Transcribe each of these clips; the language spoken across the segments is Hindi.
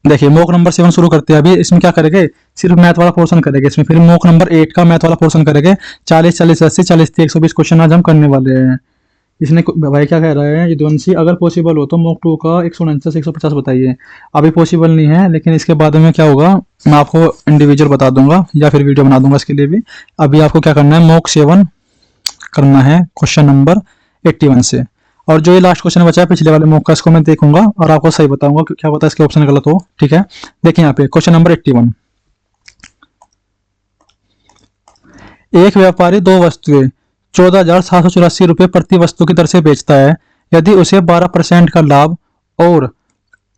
देखिए मॉक नंबर 7 शुरू करते हैं। अभी इसमें क्या करेंगे, सिर्फ मैथ वाला पोर्शन करेंगे इसमें, फिर मॉक नंबर 8 का मैथ वाला पोर्शन करेंगे। 40 40 80 40 120 क्वेश्चन आज हम करने वाले हैं। इसने भाई क्या कह रहा है यदुवंशी, अगर पॉसिबल हो तो मॉक 2 का 149 150 बताइए। अभी पॉसिबल नहीं है, लेकिन इसके बाद में क्या होगा मैं आपको इंडिविजुअल बता दूंगा या फिर वीडियो बना दूंगा इसके लिए भी। अभी आपको क्या करना है, मॉक 7 करना है क्वेश्चन नंबर 81 से। और जो ये लास्ट क्वेश्चन बचा है पिछले वाले मॉक का, इसको मैं देखूंगा और आपको सही बताऊंगा कि क्या पता इसके ऑप्शन गलत हो। ठीक है, देखिए यहाँ पे क्वेश्चन नंबर 81। एक व्यापारी दो वस्तुएं 14,784 रुपये प्रति वस्तु की दर से बेचता है। यदि उसे 12% का लाभ और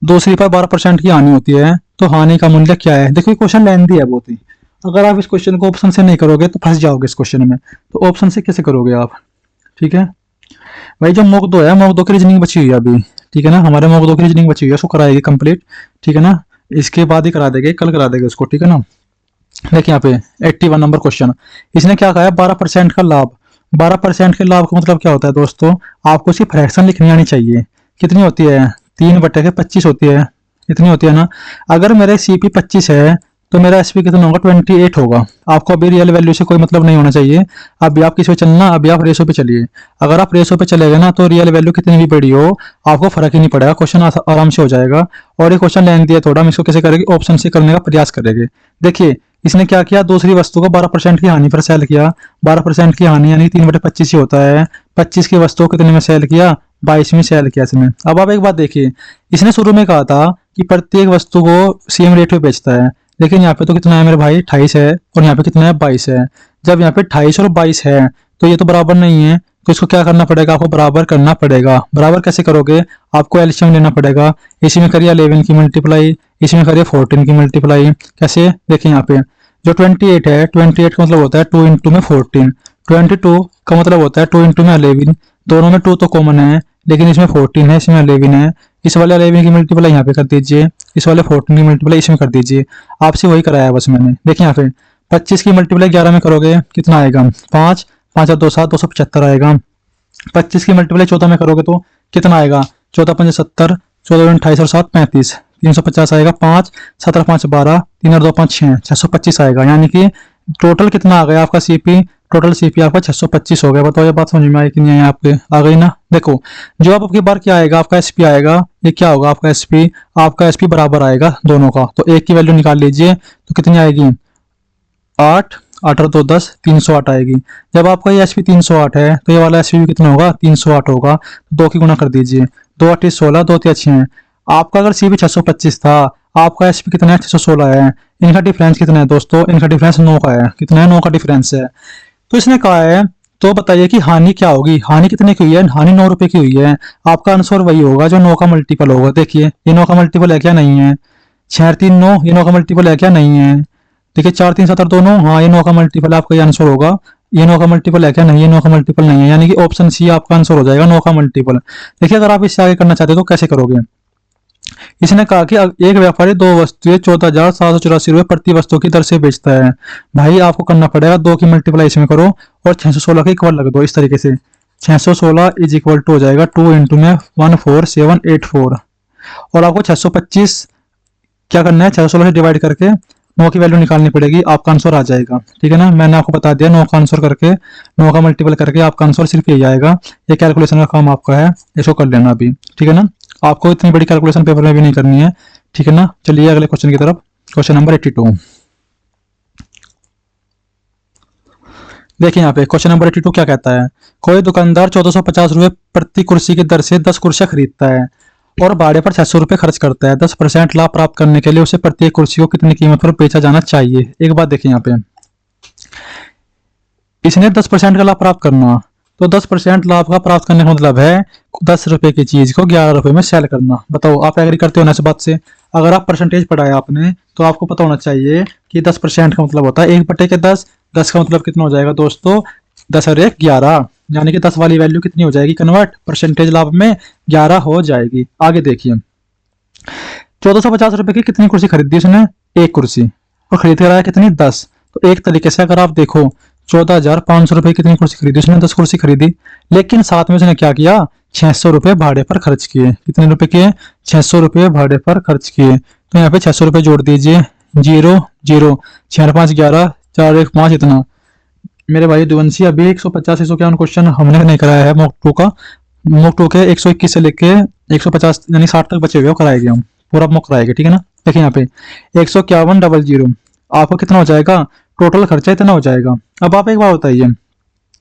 दूसरी पर 12% की हानि होती है तो हानि का मूल्य क्या है। देखिए क्वेश्चन लेंथी है बहुत ही। अगर आप इस क्वेश्चन को ऑप्शन से नहीं करोगे तो फंस जाओगे इस क्वेश्चन में, तो ऑप्शन से कैसे करोगे आप। ठीक है भाई, जो मॉक 2 है, मॉक 2 की रीजनिंग बची हुई है अभी। ठीक है ना, हमारे मॉक 2 की रीजनिंग बची हुई है, उसको कराएगी कंप्लीट। ठीक है ना, इसके बाद ही करा देंगे, कल करा देंगे उसको। ठीक है ना, देखिए यहाँ पे 81 नंबर क्वेश्चन। इसने क्या कहा है, 12% का लाभ। 12% के लाभ का मतलब क्या होता है दोस्तों, आपको इसकी फ्रैक्शन लिखनी आनी चाहिए। कितनी होती है, 3/25 होती है, इतनी होती है ना। अगर मेरे सीपी 25 है तो मेरा एसपी कितना होगा, 28 होगा। आपको अभी रियल वैल्यू से कोई मतलब नहीं होना चाहिए। अभी आप किस पे चलना, अभी आप रेशो पे चलिए। अगर आप रेशो पे चलेगा ना तो रियल वैल्यू कितनी भी बड़ी हो आपको फर्क ही नहीं पड़ेगा, क्वेश्चन आराम से हो जाएगा। और ये क्वेश्चन लेंथ दिया थोड़ा, हम इसको कैसे करेंगे, ऑप्शन से करने का प्रयास करेंगे। देखिए इसने क्या किया, दूसरी वस्तु को 12% की हानि पर सेल किया। 12% की हानि यानी 3/25 ही होता है। 25 की वस्तु को कितने में सेल किया, 22 में सेल किया इसने। अब आप एक बात देखिए, इसने शुरू में कहा था कि प्रत्येक वस्तु को सेम रेट पे बेचता है, लेकिन यहाँ पे तो कितना है मेरे भाई, 28 है, और यहाँ पे कितना है, 22 है। जब यहाँ पे 28 और 22 है तो ये तो बराबर नहीं है, तो इसको क्या करना पड़ेगा, आपको बराबर करना पड़ेगा। बराबर कैसे करोगे, आपको एलसीएम लेना पड़ेगा। इसी में करिए 11 की मल्टीप्लाई, इसमें करिए 14 की मल्टीप्लाई। कैसे, देखिए यहाँ पे जो 28 है, 28 का मतलब होता है 2 इंटू में 14। 22 का मतलब होता है 2 इंटू में 11। दोनों में 2 तो कॉमन है, लेकिन इसमें 14 है, इसमें 11 है। इस वाले 11 की मल्टीप्लाई यहाँ पे कर दीजिए, इस वाले 14 की मल्टीप्लाई इसमें कर दीजिए। आपसे वही कराया बस मैंने। देखिए यहाँ पे 25 की मल्टीप्लाई 11 में करोगे कितना आएगा, 5, 5 और 2 7, 275 आएगा। 25 की मल्टीप्लाई 14 में करोगे तो कितना आएगा, 14 5 70, 14 28 और 7 35, 350 आएगा। 5 17 5 12, 3 और 2 5 6, 625 आएगा। यानी कि टोटल कितना आ गया आपका सीपी, टोटल सीपी आपका 625 हो गया। बताओ ये बात समझ में आई कि नहीं आई आपके, आ गई ना। देखो जो आपकी बार क्या आएगा, आपका एसपी आएगा, ये क्या होगा आपका एसपी, आपका एसपी बराबर आएगा दोनों का। तो एक की वैल्यू निकाल लीजिए तो कितनी आएगी, 8, 8 और 2 10, 308 आएगी। जब आपका ये एसपी 308 है तो ये वाला एसपी भी कितना होगा, 308 होगा। तो 2 की गुना कर दीजिए, 2 8 16, 2 3 6 है। आपका अगर सीबी 625 था, आपका एसपी कितना है, 616 है। इनका डिफरेंस कितना है दोस्तों, इनका डिफरेंस 9 का है। कितना है, 9 का डिफरेंस है। तो इसने कहा है, तो बताइए कि हानि क्या होगी। हानि कितने की हुई है, हानि 9 रुपए की हुई है। आपका आंसर वही होगा जो 9 का मल्टीपल होगा। देखिए ये 9 का मल्टीपल है क्या, नहीं है। 6 3 9, ये 9 का मल्टीपल है क्या, नहीं है। देखिए 4 3 7 दोनों, हाँ ये 9 का मल्टीपल आपका ये आंसर होगा। ये 9 का मल्टीपल है क्या, नहीं, ये 9 का मल्टीपल नहीं है। यानी कि ऑप्शन सी आपका आंसर हो जाएगा, 9 का मल्टीपल। देखिए अगर आप इससे आगे करना चाहते हो तो कैसे करोगे। इसने कहा कि एक व्यापारी दो वस्तुएं 14,784 रुपये प्रति वस्तु की दर से बेचता है। भाई आपको करना पड़ेगा, 2 की मल्टीप्लाई इसमें करो और 616 के इक्वल लग दो इस तरीके से। 616 इज इक्वल टू हो जाएगा 2 इंटू में 14784, और आपको 625 क्या करना है, 616 से डिवाइड करके 9 की वैल्यू निकालनी पड़ेगी, आपका आंसर आ जाएगा। ठीक है ना, मैंने आपको बता दिया 9 का आंसर करके, 9 का मल्टीपल करके आपका आंसर सिर्फ यही आएगा। ये कैलकुलेशन का काम आपका है, इसको कर लेना अभी। ठीक है ना, आपको इतनी बड़ी कैलकुलेशन पेपर में भी नहीं करनी है। ठीक है ना, चलिए अगले क्वेश्चन की तरफ। क्वेश्चन नंबर 82 देखिए यहाँ पे क्वेश्चन नंबर 82 क्या कहता है। कोई दुकानदार 1450 रुपये प्रति कुर्सी की दर से 10 कुर्सियां खरीदता है और भाड़े पर 600 रुपये खर्च करता है। 10% लाभ प्राप्त करने के लिए उसे प्रत्येक कुर्सी को कितनी कीमत पर बेचा जाना चाहिए। एक बात देखिए यहाँ पे, इसने 10% का लाभ प्राप्त करना, तो 10% लाभ का प्राप्त करने का मतलब है 10 रुपए की चीज को 11 रुपए में सेल करना। बताओ आप एग्री करते हो ना इस बात से। अगर आप परसेंटेज पढ़ाया आपने तो आपको पता होना चाहिए कि 10% का मतलब होता है 1/10। 10 का मतलब कितना हो जाएगा दोस्तों, 10 और 1 11, यानी कि 10 वाली वैल्यू कितनी हो जाएगी, कन्वर्ट परसेंटेज लाभ में 11 हो जाएगी। आगे देखिए 1450 रुपए की कितनी कुर्सी खरीदी उसने, एक कुर्सी, और खरीद कर आया कितनी, 10। तो एक तरीके से अगर आप देखो 14,500 रुपए कितनी कुर्सी खरीदी उसने, 10 कुर्सी खरीदी, लेकिन साथ में उसने क्या किया, 600 रुपए भाड़े पर खर्च किए। कितने रुपए किए, 600 रुपए भाड़े पर खर्च किए। तो यहाँ पे 600 रुपये जोड़ दीजिए। 0 0 6 5 11 4 1 5 इतना। मेरे भाई दुवंशी अभी 150 151 क्वेश्चन हमने नहीं कराया है मॉक टू का। मॉक टू के 121 से लेके 150 यानी 60 तक बचे हुए कराएंगे हम, पूरा मॉक कराएंगे, ठीक है ना। देखिए यहाँ पे 151 आपको कितना हो जाएगा, टोटल खर्चा इतना हो जाएगा। अब आप एक बात बताइए,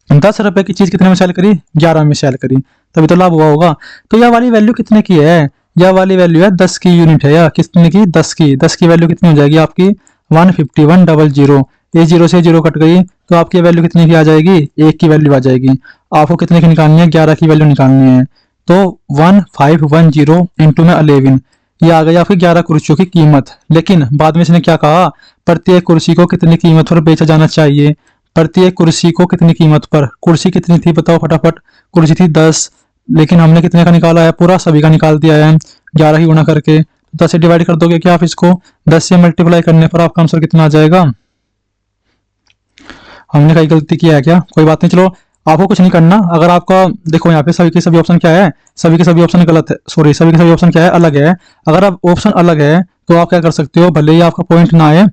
10 रुपए की चीज कितने में सेल करी, 11 में सेल करी, तभी तो लाभ हुआ होगा। तो यह वाली वैल्यू कितने की है, यह वाली वैल्यू है 10 की यूनिट है, या कितने की, 10 की वैल्यू कितनी हो जाएगी आपकी 15100। ये 0 से 0 कट गई तो आपकी वैल्यू कितने की आ जाएगी, 1 की वैल्यू आ जाएगी। आपको कितने की निकालनी है, 11 की वैल्यू निकालनी है। तो 1510 इंटू में 11, ये आ गई आपकी 11 कुर्सियों की कीमत। लेकिन बाद में इसने क्या कहा, प्रत्येक कुर्सी को कितनी कीमत पर बेचा जाना चाहिए, प्रत्येक कुर्सी को कितनी कीमत पर। कुर्सी कितनी थी बताओ फटाफट, कुर्सी थी 10, लेकिन हमने कितने का निकाला है, पूरा सभी का निकाल दिया है 11 ही गुणा करके। 10 से डिवाइड कर दोगे क्या आप इसको, 10 से मल्टीप्लाई करने पर आपका आंसर कितना आ जाएगा। हमने कहीं गलती किया है क्या, कोई बात नहीं, चलो आपको कुछ नहीं करना। अगर आपका देखो यहाँ पे सभी के सभी ऑप्शन क्या है, सभी के सभी ऑप्शन गलत है, सॉरी सभी के सभी ऑप्शन क्या है, अलग है। अगर आप ऑप्शन अलग है तो आप क्या कर सकते हो, भले ही आपका पॉइंट ना आए,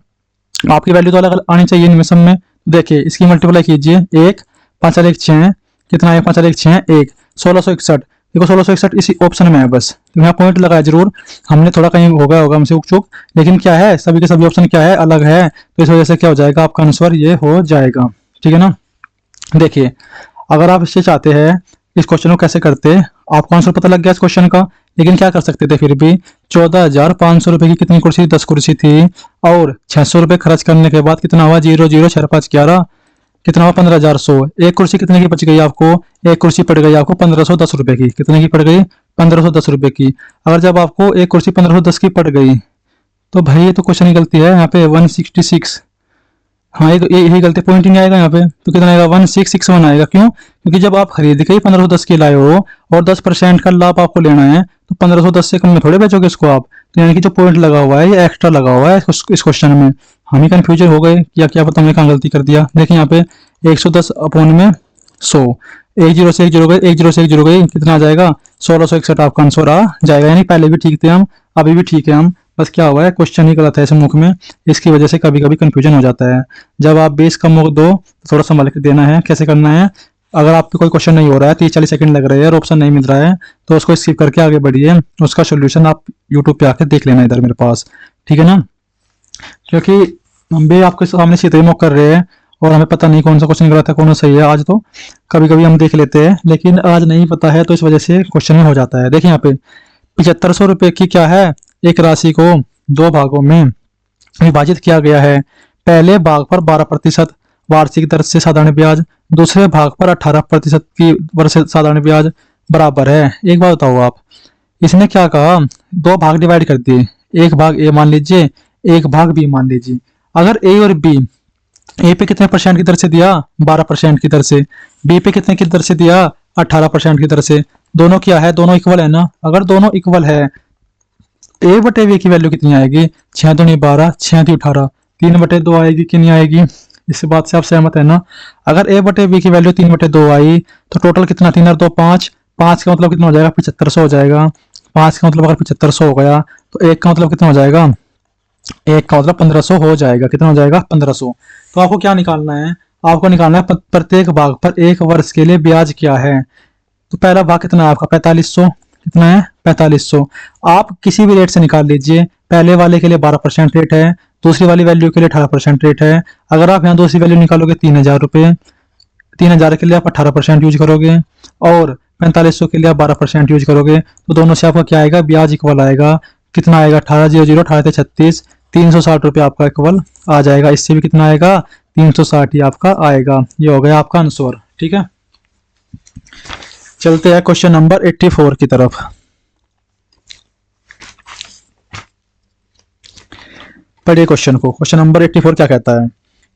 आपकी वैल्यू तो अलग आनी चाहिए इनमें सब में। देखिए इसकी मल्टीप्लाई कीजिए, 1 5 और 1 6, कितना है 5 और 1 6 1, 1661। देखो 1661 इसी ऑप्शन में है बस, तो यहाँ पॉइंट लगाया जरूर, हमने थोड़ा कहीं हो गया होगा हमसे चूक, लेकिन क्या है सभी के सभी ऑप्शन क्या है, अलग है, तो इस वजह से क्या हो जाएगा आपका आंसर ये हो जाएगा, ठीक है ना। देखिए अगर आप इससे चाहते हैं इस क्वेश्चन को कैसे करते, आपको आंसर पता लग गया इस क्वेश्चन का, लेकिन क्या कर सकते थे फिर भी, 14,500 रुपए की कितनी कुर्सी, 10 कुर्सी थी, और 600 रुपए खर्च करने के बाद कितना हुआ, 0 0 6 5 11, कितना हुआ 15,100। एक कुर्सी कितने की बच गई आपको, एक कुर्सी पड़ गई आपको 1510 रुपए की, कितने की पड़ गई 1510 रुपए की। अगर जब आपको एक कुर्सी 1510 की पड़ गई तो भाई ये तो क्वेश्चन की गलती है यहाँ पे 166, हाँ यही गलती, पॉइंट ही नहीं आएगा यहाँ पे, तो कितना आएगा 1661 आएगा। क्यों, क्योंकि जब आप खरीद के ही 1510 की लाए हो और 10% का लाभ आपको लेना है तो 1510 से कम में थोड़े बेचोगे इसको आप, तो यानी कि जो पॉइंट लगा हुआ है ये एक्स्ट्रा लगा हुआ है इस क्वेश्चन में। हम ही कंफ्यूजन हो गए या क्या पता हमने कहाँ गलती कर दिया। देखिए यहाँ पे 110 अपॉन में 100, 10 से 1 0 गए, 10 से 1 0 गई, कितना आ जाएगा 1661 आपका आंसर आ जाएगा। यानी पहले भी ठीक थे हम, अभी भी ठीक है हम, बस क्या हुआ है क्वेश्चन ही गलत है इस मुख में, इसकी वजह से कभी कभी कंफ्यूजन हो जाता है। जब आप बेस का मुख दो तो थोड़ा संभाल के देना है, कैसे करना है। अगर आपको कोई क्वेश्चन नहीं हो रहा है, 30-40 सेकंड लग रहे हैं और ऑप्शन नहीं मिल रहा है, तो उसको स्किप करके आगे बढ़िए, उसका सोल्यूशन आप यूट्यूब पे आकर देख लेना इधर मेरे पास, ठीक है ना। क्योंकि हम भी आपके सामने सीधे ही मुख कर रहे हैं और हमें पता नहीं कौन सा क्वेश्चन गलत है कौन सा सही है। आज तो कभी कभी हम देख लेते हैं, लेकिन आज नहीं पता है तो इस वजह से क्वेश्चन में हो जाता है। देखिए यहाँ पे 7500 रुपए की क्या है, एक राशि को 2 भागों में विभाजित किया गया है। पहले भाग पर 12% वार्षिक दर से साधारण ब्याज, दूसरे भाग पर 18% की दर से साधारण ब्याज बराबर है। एक बात बताओ आप, इसने क्या कहा, 2 भाग डिवाइड कर दिए, एक भाग ए मान लीजिए, एक भाग बी मान लीजिए। अगर ए और बी, ए पे कितने परसेंट की दर से दिया, 12% की दर से, बी पे कितने की दर से दिया, 18% की दर से। दोनों क्या है, दोनों इक्वल है ना। अगर दोनों इक्वल है, ए बटे बी की वैल्यू कितनी आएगी, 6 दूनी 12, 6 की 18, 3/2 आएगी कि नहीं आएगी। इस बात से आप सहमत है ना। अगर ए बटे बी की वैल्यू 3/2 आई तो टोटल कितना, 3 और 2 5, 5 का मतलब कितना हो जाएगा 7500 हो जाएगा। 5 का मतलब अगर 7500 हो गया तो एक का मतलब कितना हो जाएगा, एक का मतलब 1500 हो जाएगा। कितना हो जाएगा 1500। तो आपको क्या निकालना है, आपको निकालना है प्रत्येक भाग पर एक वर्ष के लिए ब्याज क्या है। तो पहला भाग कितना है आपका 4500, कितना है 4500। आप किसी भी रेट से निकाल लीजिए, पहले वाले के लिए 12% रेट है, दूसरी वाली वैल्यू के लिए 18% रेट है। अगर आप यहाँ दूसरी वैल्यू निकालोगे 3000 रुपये, 3000 के लिए आप 18% यूज करोगे और 4500 के लिए आप 12% यूज करोगे, तो दोनों से आपका क्या आएगा, ब्याज इक्वल आएगा। कितना आएगा 1800, 18 36, 360 रुपये आपका इक्वल आ जाएगा। इससे भी कितना आएगा 360 ही आपका आएगा। ये हो गया आपका आंसर, ठीक है। चलते हैं क्वेश्चन नंबर 84 की तरफ। पढ़िए क्वेश्चन को। क्वेश्चन नंबर 84 क्या कहता है,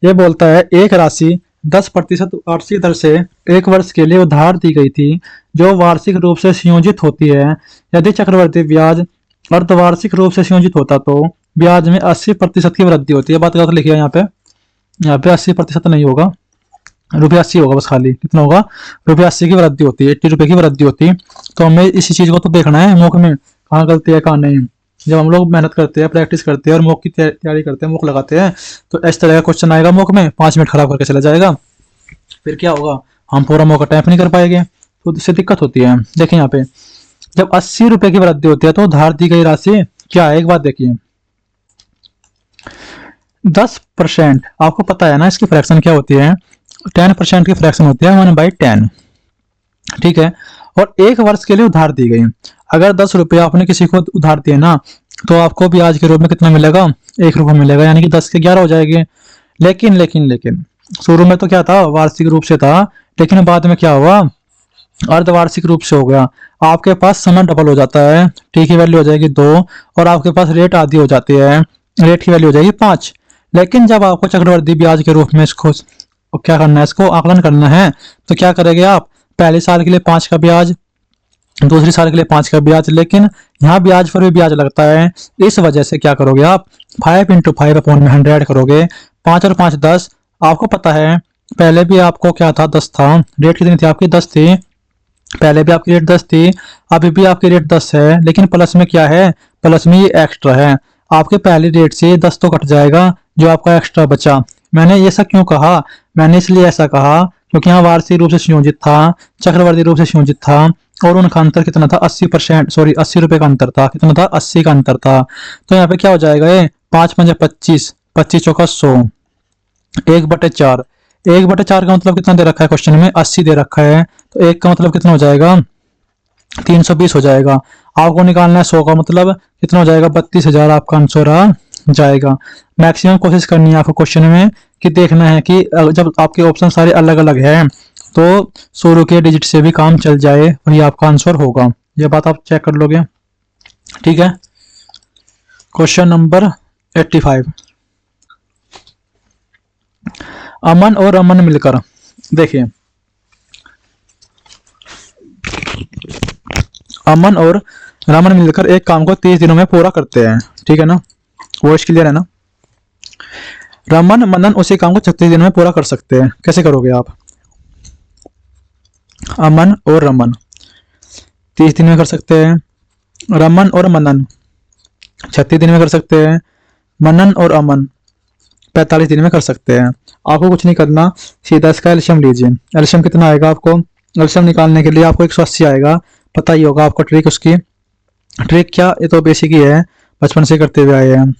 यह बोलता है एक राशि 10% वार्षिक दर से एक वर्ष के लिए उधार दी गई थी, जो वार्षिक रूप से संयोजित होती है। यदि चक्रवृद्धि ब्याज अर्धवार्षिक रूप से संयोजित होता तो ब्याज में 80% की वृद्धि होती है। बात गलत लिखी है यहाँ पे 80% नहीं होगा, ₹80 होगा बस खाली। कितना होगा, ₹80 की वृद्धि होती है, 80 रुपए की वृद्धि होती है। तो हमें इसी चीज को तो देखना है मौके में, कहाँ गलती है कहाँ नहीं। जब हम लोग मेहनत करते हैं, प्रैक्टिस करते हैं और मॉक की तैयारी करते हैं, मॉक लगाते हैं, तो इस तरह का क्वेश्चन आएगा मॉक में, 5 मिनट खराब करके चला जाएगा, फिर क्या होगा, हम पूरा मौका टाइप नहीं कर पाएंगे, तो इससे दिक्कत होती है। देखिए यहाँ पे जब 80 रुपए की वृद्धि होती है तो उधार दी गई राशि क्या है, एक बात देखिए, 10%, आपको पता है ना इसकी फ्रैक्शन क्या होती है, 10% की फ्रैक्शन होती है 1/10, ठीक है। और 1 वर्ष के लिए उधार दी गई, अगर 10 रुपये आपने किसी को उधार दिए ना, तो आपको ब्याज के रूप में कितना मिलेगा, 1 रुपया मिलेगा, यानी कि 10 के 11 हो जाएंगे। लेकिन शुरू में तो क्या था, वार्षिक रूप से था, लेकिन बाद में क्या हुआ, अर्धवार्षिक रूप से हो गया। आपके पास समय डबल हो जाता है, टी की वैल्यू हो जाएगी 2, और आपके पास रेट आधी हो जाती है, रेट की वैल्यू हो जाएगी 5। लेकिन जब आपको चक्रवृद्धि ब्याज के रूप में इसको क्या करना है, इसको आकलन करना है, तो क्या करेंगे आप, पहले साल के लिए 5 का ब्याज, दूसरी साल के लिए 5 का ब्याज, लेकिन यहाँ ब्याज पर भी ब्याज लगता है, इस वजह से क्या करोगे आप, 5 × 5/100 करोगे, 5 और 5 10। आपको पता है पहले भी आपको क्या था, 10 था, रेट कितनी थी आपकी, 10 थी, पहले भी आपकी रेट 10 थी, अभी भी आपकी रेट 10 है, लेकिन प्लस में क्या है, प्लस में ये एक्स्ट्रा है, आपके पहले रेट से 10 तो कट जाएगा, जो आपका एक्स्ट्रा बचा। मैंने ये सब क्यों कहा, मैंने इसलिए ऐसा कहा क्योंकि यहाँ वार्षिक रूप से संयोजित था, चक्रवर्ती रूप से संयोजित था, और उनका अंतर कितना था, 80%, सॉरी 80 रुपए का अंतर था, कितना था, 80 का अंतर था। तो यहाँ पे क्या हो जाएगा, ये 5 × 5 = 25, 25 चौका 100, 1/4, 1/4 का मतलब कितना दे रखा है क्वेश्चन में, 80 दे रखा है, तो 1 का मतलब कितना हो जाएगा, 320 हो जाएगा। आपको निकालना है 100 का मतलब कितना हो जाएगा, 32,000 आपका आंसर आ जाएगा। मैक्सिमम कोशिश करनी है आपको क्वेश्चन में कि देखना है कि जब आपके ऑप्शन सारे अलग अलग हैं, तो शुरू के डिजिट से भी काम चल जाए, वही आपका आंसर होगा। ये बात आप चेक कर लोगे, ठीक है। क्वेश्चन नंबर 85, अमन और रमन मिलकर, देखिए अमन और रमन मिलकर एक काम को 30 दिनों में पूरा करते हैं, ठीक है ना, वॉइस क्लियर है ना। रमन मनन उसी काम को 36 दिनों में पूरा कर सकते हैं, कैसे करोगे आप, अमन और रमन 30 दिन में कर सकते हैं, रमन और मनन 36 दिन में कर सकते हैं, मनन और अमन 45 दिन में कर सकते हैं। आपको कुछ नहीं करना, सीधा इसका एलसीएम लीजिए। एलसीएम कितना आएगा आपको, एलसीएम निकालने के लिए आपको 180 आएगा, पता ही होगा आपको ट्रिक, उसकी ट्रिक क्या, ये तो बेसिक ही है, बचपन से करते हुए आए हैं।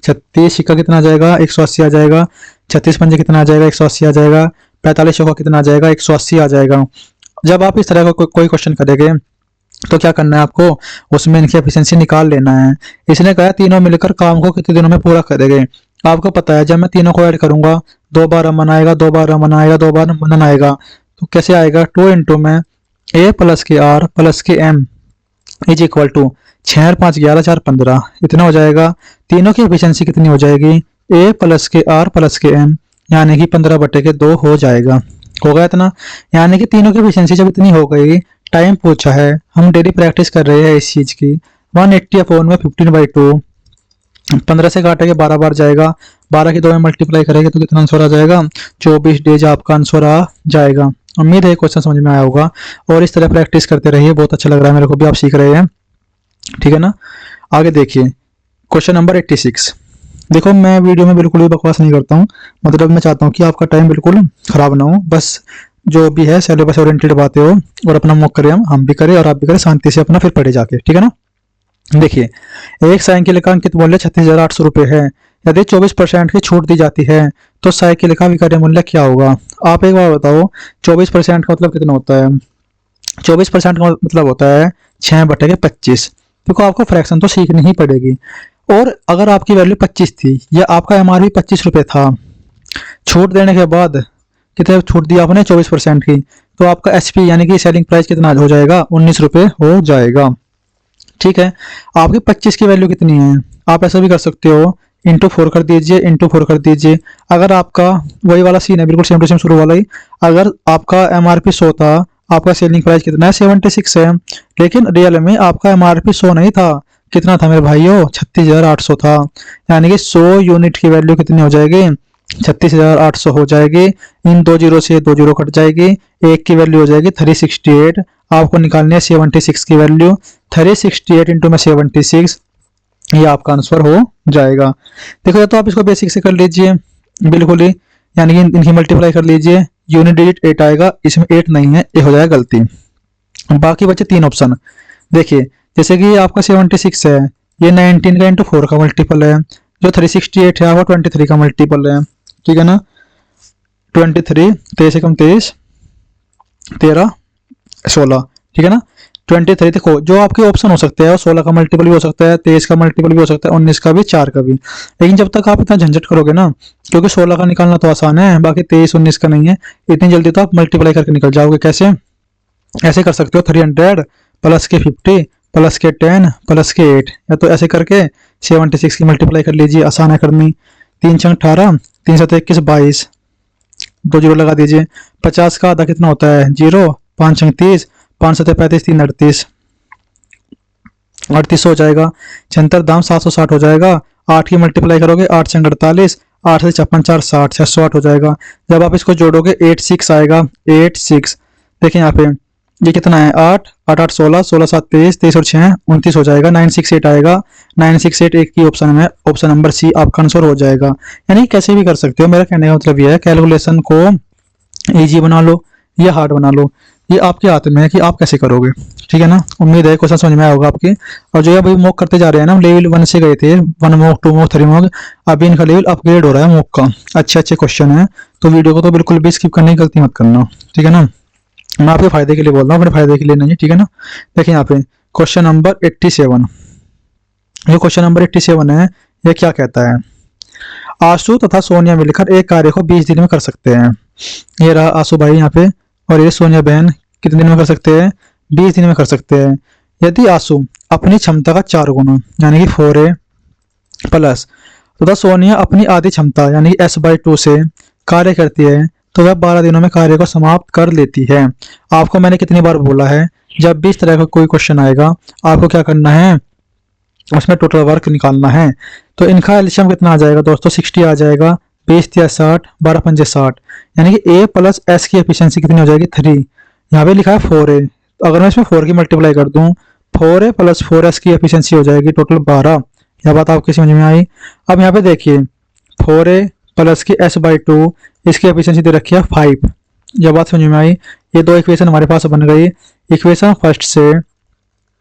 36 सिक्का कितना आ जाएगा, 180 आ जाएगा, 36 पंजे कितना आ जाएगा, 180 आ जाएगा, 45 चौका कितना आ जाएगा, 180 आ जाएगा। जब आप इस तरह का कोई क्वेश्चन करेंगे तो क्या करना है आपको, उसमें इनकी एफिशिएंसी निकाल लेना है। इसने कहा तीनों मिलकर काम को कितने दिनों में पूरा करेंगे। आपको पता है जब मैं तीनों को ऐड करूंगा, 2 बार अमन आएगा, 2 बार रमन आएगा, 2 बार मनन आएगा, तो कैसे आएगा, 2 × में a + के r + के m = 6 और 5 11 4 15, इतना हो जाएगा। तीनों की एफिशिएंसी कितनी हो जाएगी, a + के r + के m, यानी कि 15/2 हो जाएगा, होगा इतना। यानी कि तीनों की एफिशिएंसी जब इतनी हो गई, टाइम पूछा है, हम डेली प्रैक्टिस कर रहे हैं इस चीज की, 180 में 15/2, 15 से काटेंगे 12 बार जाएगा, 12 की 2 में मल्टीप्लाई करेंगे तो कितना आंसर आ जाएगा, 24 डेज आपका आंसर आ जाएगा। उम्मीद है क्वेश्चन समझ में आया होगा, और इस तरह प्रैक्टिस करते रहिए, बहुत अच्छा लग रहा है मेरे को भी, आप सीख रहे हैं, ठीक है ना। आगे देखिए क्वेश्चन नंबर 86। देखो मैं वीडियो में बिल्कुल भी बकवास नहीं करता हूँ, मतलब मैं चाहता हूँ कि आपका टाइम बिल्कुल खराब ना हो, बस जो भी है सिलेबस ओरिएंटेड बातें हो, और अपना मॉक करें, हम भी करें और आप भी करें, शांति से अपना फिर पढ़े जाके, ठीक है ना। देखिए एक साइकिल का अंकित मूल्य 36,800 रुपये है, यदि 24% की छूट दी जाती है तो साइकिल का विक्रय मूल्य क्या होगा। आप एक बार बताओ, 24% का मतलब कितना होता है, 24% का मतलब होता है 6/25। देखो आपको फ्रैक्शन तो सीखनी ही पड़ेगी, और अगर आपकी वैल्यू 25 थी या आपका एमआरपी 25 रुपये था, छूट देने के बाद कितने छूट दी आपने, 24% की, तो आपका एसपी यानी कि सेलिंग प्राइस कितना हो जाएगा, 19 रुपये हो जाएगा, ठीक है। आपकी 25 की वैल्यू कितनी है, आप ऐसा भी कर सकते हो, ×4 कर दीजिए, ×4 कर दीजिए। अगर आपका वही वाला सीन है, बिल्कुल सेम टू सेम शुरू वाला ही, अगर आपका एमआरपी 100 था, आपका सेलिंग प्राइस कितना है, 76 है, लेकिन रियल में आपका एमआरपी 100 नहीं था, कितना था मेरे भाइयों, 36,800 था, यानी कि 100 यूनिट की वैल्यू कितनी हो जाएगी, 36,800 हो जाएगी। इन 2 जीरो से 2 जीरो कट जाएगी, एक की वैल्यू हो जाएगी 368। आपको निकालनी है 76 की वैल्यू, 368 × 76 ये आपका आंसर हो जाएगा। देखो या तो आप इसको बेसिक से कर लीजिए बिल्कुल ही, यानी कि इनकी मल्टीप्लाई कर लीजिए, यूनिट डिजिट 8 आएगा, इसमें 8 नहीं है, ये हो जाएगा गलती। बाकी बचे 3 ऑप्शन। देखिए जैसे कि आपका 76 है, ये 19 का इंटू 4 का मल्टीपल है। जो 368 है आपका 23 का मल्टीपल है, ठीक है ना। 23, 23 एकम 23, 13, 16, ठीक है ना। 23 देखो जो आपके ऑप्शन हो सकते हैं, 16 का मल्टीपल भी हो सकता है, 23 का मल्टीपल भी हो सकता है, 19 का भी, 4 का भी। लेकिन जब तक आप इतना झंझट करोगे ना, क्योंकि 16 का निकालना तो आसान है, बाकी 23 19 का नहीं है, इतनी जल्दी तो आप मल्टीप्लाई करके निकल जाओगे। कैसे? ऐसे कर सकते हो 300 प्लस के 50 प्लस के 10 प्लस के 8, या तो ऐसे करके 76 की मल्टीप्लाई कर लीजिए, आसान है करनी। 3 छंग 18, 3 7 21 22, 2 जीरो लगा दीजिए। 50 का आधा कितना होता है? 0। 5 छंग 30, 5 7 35, 3 38, 38 हो जाएगा। 76 दाम 760 हो जाएगा। 8 की मल्टीप्लाई करोगे, 8 छंग 48, 8 से 56 4 60, 608 हो जाएगा। जब आप इसको जोड़ोगे 86 आएगा, 86। देखें यहाँ पे ये कितना है? 8 8 8 16, 16 7 23, 23 और 6 29 हो जाएगा। 968 आएगा, 968 एक ही ऑप्शन में, ऑप्शन नंबर सी आपका आंसर हो जाएगा। यानी कैसे भी कर सकते हो, मेरा कहने का मतलब यह है कैलकुलेशन को इजी बना लो या हार्ड बना लो, ये आपके हाथ में है कि आप कैसे करोगे, ठीक है ना। उम्मीद है क्वेश्चन समझ में आया होगा आपके। और जो अभी मॉक करते जा रहे हैं ना, लेवल 1 से गए थे, 1 मॉक 2 मॉक 3 मॉक, अभी इनका लेवल अपग्रेड हो रहा है मॉक का। अच्छे अच्छे क्वेश्चन है, तो वीडियो को तो बिल्कुल भी स्किप करने की गलती मत करना, ठीक है ना। मैं आपके फायदे के लिए बोल रहा हूँ, अपने फायदे के लिए नहीं, ठीक है ना। देखिए यहाँ पे क्वेश्चन नंबर 87, ये क्वेश्चन नंबर 87 है। ये क्या कहता है? आशु तथा सोनिया मिलकर एक कार्य को 20 दिन में कर सकते हैं। ये रहा आशु भाई यहाँ पे, और ये सोनिया बहन कितने दिन में कर सकते हैं? 20 दिन में कर सकते हैं। यदि आशु अपनी क्षमता का 4 गुना यानी कि 4a प्लस तथा सोनिया अपनी आधी क्षमता यानी कि s/2 से कार्य करती है, तो वह 12 दिनों में कार्य को समाप्त कर लेती है। आपको मैंने कितनी बार बोला है, जब भी इस तरह का कोई क्वेश्चन आएगा आपको क्या करना है, उसमें टोटल वर्क निकालना है। तो इनका एलसीएम कितना आ जाएगा दोस्तों? 60 आ जाएगा। 20 या 60, 12 पंजे 60, यानी कि a प्लस एस की एफिशिएंसी कितनी हो जाएगी? 3। यहाँ पे लिखा है 4a, अगर मैं इसमें 4 की मल्टीप्लाई कर दूं, 4a प्लस 4s की एफिशिएंसी हो जाएगी टोटल 12। यह बात आपकी समझ में आई? अब यहाँ पे देखिए 4a प्लस की s/2, इसकी एफिशिएंसी दे रखी है 5। यह बात समझ में आई? ये दो इक्वेशन हमारे पास बन गई। इक्वेशन फर्स्ट से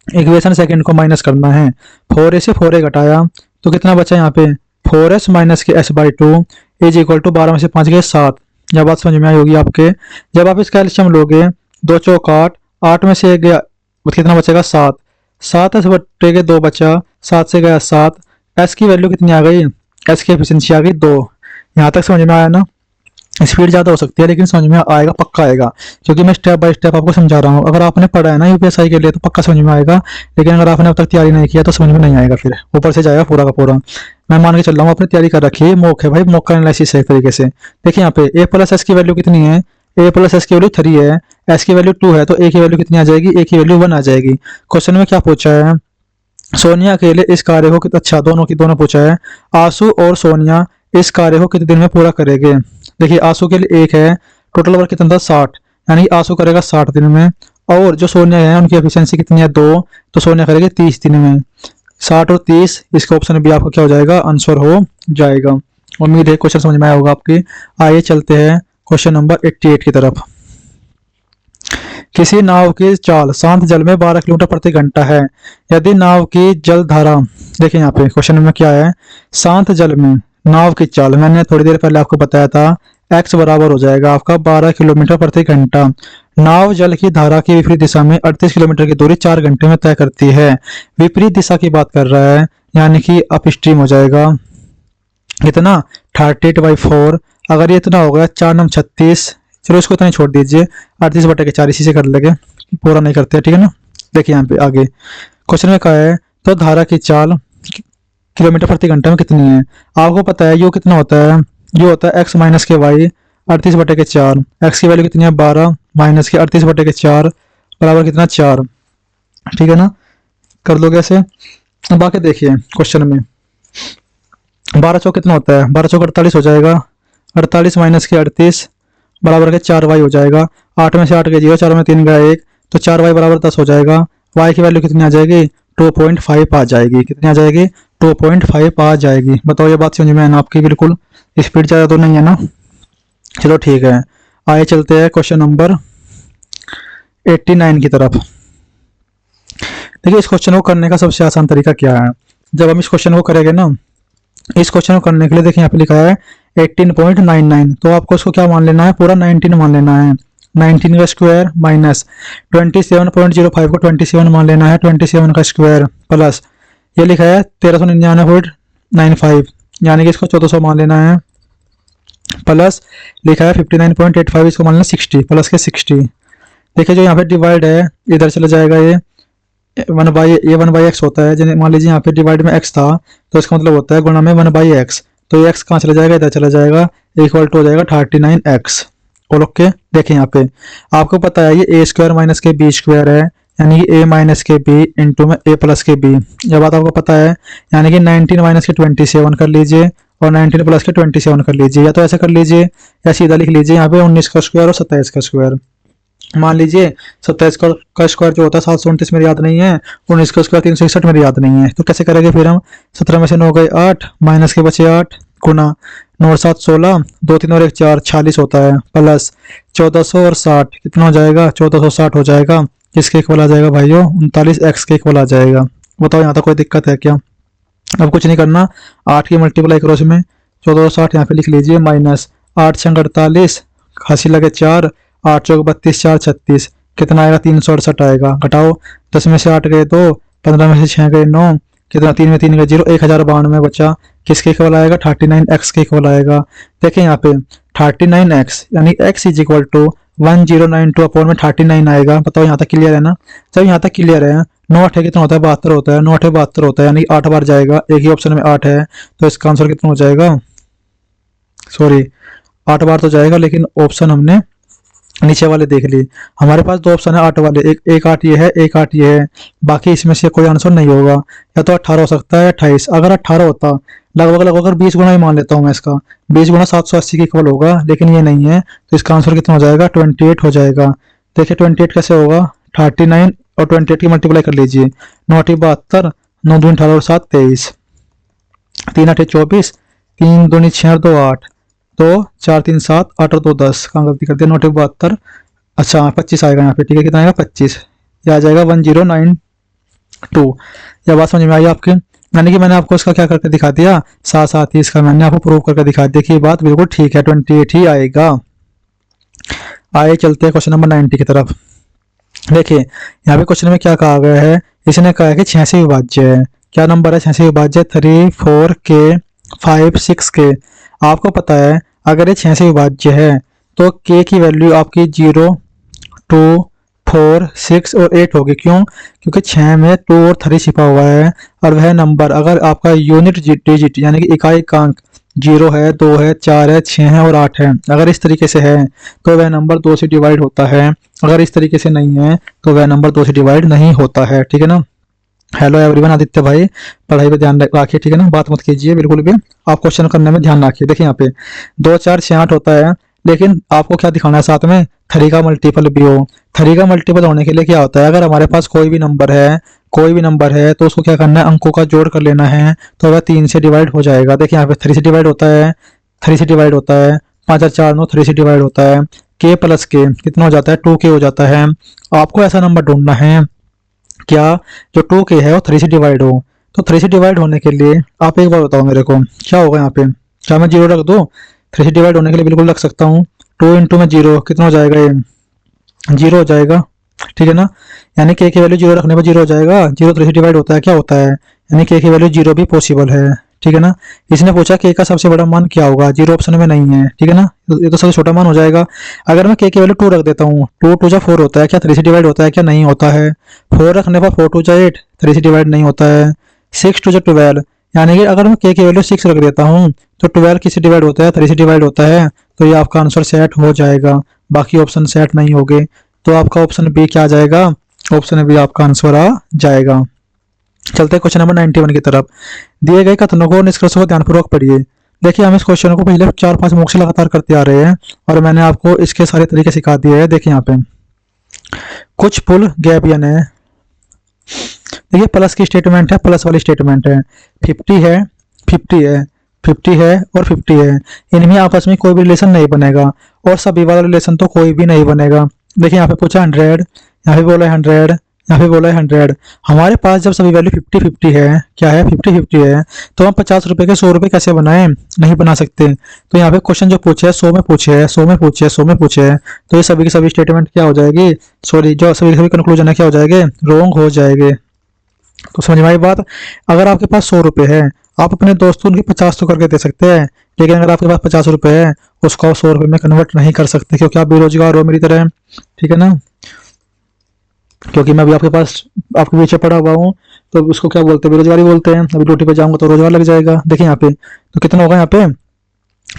इक्वेशन सेकंड को माइनस करना है। 4a से 4a घटाया तो कितना बचा यहाँ पे? 4s माइनस के s/2 इज इक्वल टू 12 में से 5 गए 7। यह बात समझ में आई होगी आपके। जब आप इसका एलसीएम लोगे, 2 चौक 8, 8 में से 1 गया, कितना बचेगा? 7। 7 s बटे के 2 बचा, 7 से गया 7। s की वैल्यू कितनी आ गई? s की एफिशिएंसी आ गई 2। यहाँ तक समझ में आया ना? स्पीड ज़्यादा हो सकती है लेकिन समझ में आएगा, पक्का आएगा, क्योंकि मैं स्टेप बाय स्टेप आपको समझा रहा हूँ। अगर आपने पढ़ा है ना यूपीएसआई के लिए तो पक्का समझ में आएगा, लेकिन अगर आपने अब तक तैयारी नहीं किया तो समझ में नहीं आएगा, फिर ऊपर से जाएगा पूरा का पूरा। मैं मान के चल रहा हूँ आपने तैयारी कर रखी है, मॉक है भाई, मॉक का एनालिसिस है एक तरीके से। देखिए यहाँ पे a प्लस एस की वैल्यू कितनी है? a प्लस एस की वैल्यू 3 है, एस की वैल्यू 2 है, तो a की वैल्यू कितनी आ जाएगी? a की वैल्यू 1 आ जाएगी। क्वेश्चन में क्या पूछा है? सोनिया अकेले इस कार्य को अच्छा दोनों पूछा है। आशु और सोनिया इस कार्य को कितने दिन में पूरा करेंगे? देखिए आशु के लिए 1 है, टोटल वर्क कितना था? 60, यानी आशु करेगा 60 दिन में। और जो सोनिया है उनकी एफिशिएंसी कितनी है? 2, तो सोनिया करेगी 30 दिन में। 60 और 30, इसका ऑप्शन भी आपका क्या हो जाएगा? आंसर हो जाएगा। उम्मीद है क्वेश्चन समझ में आया होगा आपके। आइए चलते हैं क्वेश्चन नंबर 88 की तरफ। किसी नाव की चाल शांत जल में 12 किलोमीटर प्रति घंटा है। यदि नाव की जल धारा, देखिए यहाँ पे क्वेश्चन में क्या है, शांत जल में नाव की चाल, मैंने थोड़ी देर पहले आपको बताया था, x बराबर हो जाएगा आपका 12 किलोमीटर प्रति घंटा। नाव जल की धारा की विपरीत दिशा में 38 किलोमीटर की दूरी 4 घंटे में तय करती है। विपरीत दिशा की बात कर रहा है, यानी कि अप स्ट्रीम हो जाएगा इतना 38/4। अगर ये इतना हो गया 4 9 36, चलो इसको इतना ही छोड़ दीजिए, 38 बटे के 4 इसी से कर लेंगे, पूरा नहीं करते, ठीक है ना। देखिए यहाँ पे आगे क्वेश्चन में कहा है, तो धारा की चाल किलोमीटर प्रति घंटे में कितनी है? आपको पता है यू कितना होता है? यू होता है x माइनस के वाई, 38 बटे के 4। x की वैल्यू कितनी है? 12 माइनस के 38 बटे के 4 बराबर कितना? 4, ठीक है ना। कर लोगे ऐसे। अब आके देखिए क्वेश्चन में 12 चौक कितना होता है? 12 चौक 48 हो जाएगा। 48 माइनस के 38 बराबर के 4y हो जाएगा। 8 में से 8 गए 0, 4 में 3 गया 1, तो 4y बराबर 10 हो जाएगा। y की वैल्यू कितनी आ जाएगी? 2.5 आ जाएगी। कितनी आ जाएगी? 2.5 आ जाएगी। बताओ ये बात समझ में है ना आपकी? बिल्कुल स्पीड ज़्यादा तो नहीं है ना? चलो ठीक है, आगे चलते हैं क्वेश्चन नंबर 89 की तरफ। देखिए इस क्वेश्चन को करने का सबसे आसान तरीका क्या है? जब हम इस क्वेश्चन को करेंगे ना, इस क्वेश्चन को करने के लिए देखिए यहाँ पे लिखा है 18.99, तो आपको इसको क्या मान लेना है? पूरा 19 मान लेना है। 19 का स्क्वायर माइनस 27.05 को 27 मान लेना है, 27 का स्क्वायर प्लस ये लिखा है 1399.95 यानी कि इसको 1400 मान लेना है, प्लस लिखा है 59.85 इसको मान लेना 60 प्लस के 60। देखिए जो यहाँ पे डिवाइड है इधर चला जाएगा, ये 1/x होता है। जैसे मान लीजिए यहाँ पे डिवाइड में x था तो इसका मतलब होता है गुणा में 1/x, तो ये x कहाँ चला जाएगा? इधर चला जाएगा, इक्वल टू हो जाएगा 39x। और ओके देखिए यहाँ पे आपको पता है ये a स्क्वायर माइनस के b स्क्वायर है, यानी कि a माइनस के b इंटू में a प्लस के b। यह बात आपको पता है, यानी कि 19 माइनस के 27 कर लीजिए और 19 प्लस के 27 कर लीजिए, या तो ऐसे कर लीजिए या सीधा लिख लीजिए यहाँ पे 19 का स्क्वायर और 27 का स्क्वायर। मान लीजिए 27 का स्क्वायर जो होता है 729 मेरी याद नहीं है, 19 का स्क्वायर 361 मेरी याद नहीं है, तो कैसे करेंगे फिर हम? 17 में से 9 गए 8, माइनस के बचे 8, गुना 9 और 7 16, 2 3 और 1 4, 46 होता है, प्लस 1400 और 60 कितना हो जाएगा? 1460 हो जाएगा, किसके इक्वल आ जाएगा भाइयों? 39x के इक्वल आ जाएगा। बताओ यहाँ तक कोई दिक्कत है क्या? अब कुछ नहीं करना, 8 की मल्टीप्लाई करो इसमें, 1460 यहाँ पे लिख लीजिए, माइनस 8 छंग 48, खांसी लगे 4, 8 चौक 32, 4 36, कितना आएगा? 368 आएगा। घटाओ, 10 में से 8 गए 2, 15 में से 6 गए 9, कितना? 3 में 3 गए 0, 1092 बचा, किसके इक्वल आएगा? 39x के इक्वल आएगा। देखें यहाँ पे 39x यानी x is equal to 1092 upon में 39 आएगा। बताओ यहाँ तक क्लियर है ना? जब यहाँ तक क्लियर है, 9 8 कितना होता है? 72 होता है, 9 8 72 होता है, यानी 8 बार जाएगा, एक ही ऑप्शन में 8 है, तो इसका आंसर कितना हो जाएगा? सॉरी 8 बार तो जाएगा, लेकिन ऑप्शन हमने नीचे वाले देख ली। हमारे पास 2 ऑप्शन है 8 वाले, एक 8 ये है, एक 8 ये है, बाकी इसमें से कोई आंसर नहीं होगा। या तो 18 हो सकता है, 28। अगर 18 होता, लगभग लगभग 20 गुना ही मान लेता हूँ मैं इसका, 20 गुना 780 के इक्वल होगा, लेकिन ये नहीं है, तो इसका आंसर कितना हो जाएगा? 28 हो जाएगा। देखिए 28 कैसे होगा? 39 और 28 की मल्टीप्लाई कर लीजिए, 9 8 72, 9 2 18 और 7 23, 3 8 24, 3 2 6 और 2 8, 2 4 3 7, 8 और 2 10, कहाँ गलती कर दिया? 9 72, अच्छा 25 आएगा यहाँ पे, ठीक है, कितना आएगा? 25, यह आ जाएगा 1092। यह बात समझ में आई आपके? यानी कि मैंने आपको इसका क्या करके दिखा दिया, साथ साथ ही इसका मैंने आपको प्रूव करके दिखा दिया कि ये बात बिल्कुल ठीक है, 28 ही आएगा। आगे चलते हैं क्वेश्चन नंबर 90 की तरफ। देखिए यहाँ पे क्वेश्चन में क्या कहा गया है, इसने कहा है कि 6 से विभाज्य है। क्या नंबर है 6 से विभाज्य? 3 4 के 5 6 के। आपको पता है अगर ये 6 से विभाज्य है तो k की वैल्यू आपकी 0 2 4 6 और 8 होगी। क्यों? क्योंकि 6 में 2 और 3 छिपा हुआ है, और वह नंबर अगर आपका यूनिट डिजिट यानी कि इकाई अंक 0 है, 2 है, 4 है, 6 है और 8 है, अगर इस तरीके से है तो वह नंबर 2 से डिवाइड होता है, अगर इस तरीके से नहीं है तो वह नंबर 2 से डिवाइड नहीं होता है। ठीक है ना? हेलो एवरीवन, आदित्य भाई पढ़ाई पे ध्यान रखिए, ठीक है ना? बात मत कीजिए बिल्कुल भी, आप क्वेश्चन करने में ध्यान रखिए। देखिए यहाँ पे 2 4 6 8 होता है, लेकिन आपको क्या दिखाना है साथ में? 3 का मल्टीपल भी हो। 3 का मल्टीपल होने के लिए क्या होता है, अगर हमारे पास कोई भी नंबर है तो उसको क्या करना है? अंकों का जोड़ कर लेना है, तो वह 3 से डिवाइड हो जाएगा। देखिए यहाँ पे 3 से डिवाइड होता है, 3 से डिवाइड होता है, 5 और 4 9, 3 से डिवाइड होता है, k प्लस के कितना हो जाता है? 2k हो जाता है। आपको ऐसा नंबर ढूंढना है क्या जो 2k है वो 3 से डिवाइड हो। तो 3 से डिवाइड होने के लिए आप एक बार बताओ मेरे को क्या होगा यहाँ पे? क्या मैं 0 रख दूँ? 3 से डिवाइड होने के लिए बिल्कुल रख सकता हूँ। 2 इंटू में 0 कितना हो जाएगा? ये 0 हो जाएगा, ठीक है ना? यानी k की वैल्यू 0 रखने पर 0 हो जाएगा। 0 3 से डिवाइड होता है, क्या होता है? यानी k की वैल्यू 0 भी पॉसिबल है, ठीक है ना? इसने पूछा k का सबसे बड़ा मान क्या होगा, 0 ऑप्शन में नहीं है, ठीक है ना? ये तो सबसे छोटा मान हो जाएगा। अगर मैं k की वैल्यू 2 रख देता हूँ, 2 2 जा 4 होता है, क्या 3 से डिवाइड होता है? क्या नहीं होता है? 4 रखने पर 4 2 जा 8, 3 से डिवाइड नहीं होता है। 6 2 जा 12, यानी कि अगर मैं k की वैल्यू 6 रख देता हूँ तो 12 किससे डिवाइड होता है? 3 से डिवाइड होता है, तो ये आपका आंसर सेट हो जाएगा। बाकी ऑप्शन सेट नहीं होंगे, तो आपका ऑप्शन बी क्या आ जाएगा? ऑप्शन बी आपका आंसर आ जाएगा। चलते हैं क्वेश्चन नंबर 91 की तरफ। दिए गए कथनों को निष्कर्षों को ध्यानपूर्वक पढ़िए। देखिए हम इस क्वेश्चन को पिछले 4-5 मूक से लगातार करते आ रहे हैं और मैंने आपको इसके सारे तरीके सिखा दिए हैं। देखिए यहाँ पे कुछ पुल गैबियन है। देखिए प्लस की स्टेटमेंट है, प्लस वाली स्टेटमेंट है, 50 है, 50 है, 50 है और 50 है। इनमें आपस में कोई भी रिलेशन नहीं बनेगा और सभी वाला रिलेशन तो कोई भी नहीं बनेगा। देखिए यहाँ पे पूछा 100, यहाँ पे बोला है 100, यहाँ पे बोला है 100। हमारे पास जब सभी वैल्यू 50-50 है, क्या है 50-50 है, तो हम 50 रुपए के 100 रुपए कैसे बनाए, नहीं बना सकते। तो यहाँ पे क्वेश्चन जो पूछे है 100 में पूछे है, 100 में पूछे है, 100 में पूछे है, तो ये सभी की सभी स्टेटमेंट क्या हो जाएगी, सॉरी जो सभी के सभी कंक्लूजन है क्या हो जाएंगे, रॉन्ग हो जाएंगे। तो समझ में आई बात। अगर आपके पास 100 रुपए है, आप अपने दोस्तों के 50 तो करके दे सकते हैं, लेकिन अगर आपके पास 50 रुपए है उसको आप 100 रुपए में कन्वर्ट नहीं कर सकते, क्योंकि आप बेरोजगार हो मेरी तरह, ठीक है ना। क्योंकि मैं अभी आपके पास आपके पीछे पड़ा हुआ हूँ, तो उसको क्या बोलते हैं, बेरोजगारी बोलते हैं। अभी ड्यूटी पे जाऊंगा तो रोजगार लग जाएगा। देखिए यहाँ पे तो कितना होगा, यहाँ पे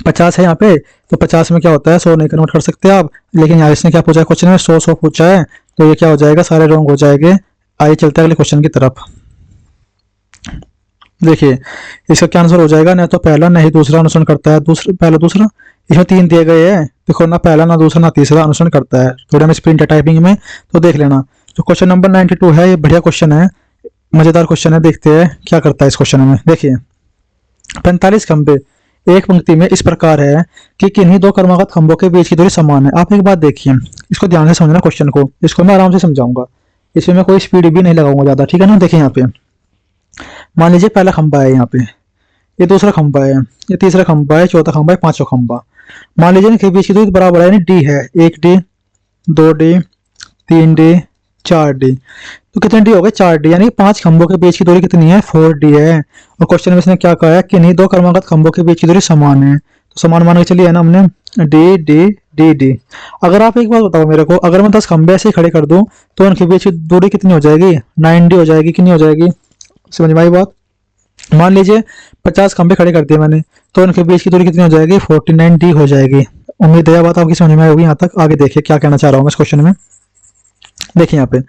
50 है, यहाँ पे तो 50 में क्या होता है 100 नहीं कन्वर्ट कर सकते आप, लेकिन यहाँ इसने क्या पूछा है क्वेश्चन में 100 पूछा है, तो ये क्या हो जाएगा, सारे रॉन्ग हो जाएंगे। आइए चलते हैं अगले क्वेश्चन की तरफ। देखिए इसका क्या आंसर हो जाएगा, ना तो पहला ना ही दूसरा अनुसरण करता है, दूसरा पहला दूसरा, इसमें 3 दिए गए हैं, देखो ना पहला ना दूसरा ना तीसरा अनुसरण करता है। थोड़ा में स्प्रिंट है टाइपिंग में, तो देख लेना। तो क्वेश्चन नंबर 92 है, ये बढ़िया क्वेश्चन है, मजेदार क्वेश्चन है, देखते हैं क्या करता है इस क्वेश्चन में। देखिए 45 खंबे एक पंक्ति में इस प्रकार है कि किन्हीं दो क्रमागत खंभों के बीच की दूरी समान है। आप एक बात देखिए, इसको ध्यान से समझना क्वेश्चन को, इसको मैं आराम से समझाऊंगा, इसमें मैं कोई स्पीड भी नहीं लगाऊंगा ज्यादा, ठीक है ना। देखिए यहाँ पे मान लीजिए पहला खंबा है, यहाँ पे ये दूसरा खंबा है, ये तीसरा खंबा है, चौथा खंबा है, पांचवा खंबा। मान लीजिए इनके बीच की दूरी बराबर है, यानी डी है, 1D, 2D, 3D, 4D। तो कितने डी हो गए, 4D, यानी 5 खंभों के बीच की दूरी कितनी है, 4D है। और क्वेश्चन में इसने क्या कहा है कि नहीं दो क्रमागत खंभों के बीच की दूरी समान है, तो समान मान के चलिए है ना हमने, डी डी डी डी। अगर आप एक बात बताओ मेरे को, अगर मैं 10 खंभे ऐसे खड़े कर दूं तो उनके बीच की दूरी कितनी हो जाएगी, 9D हो जाएगी, कितनी हो जाएगी, समझ में आई बात। मान लीजिए 50 खंभे खड़े कर दिए मैंने, तो उनके बीच की दूरी कितनी हो जाएगी, 49D हो जाएगी। उम्मीद है बात आपकी समझ में आई होगी यहाँ तक। आगे देखिए क्या कहना चाह रहा हूँ इस क्वेश्चन में। देखिए यहाँ पे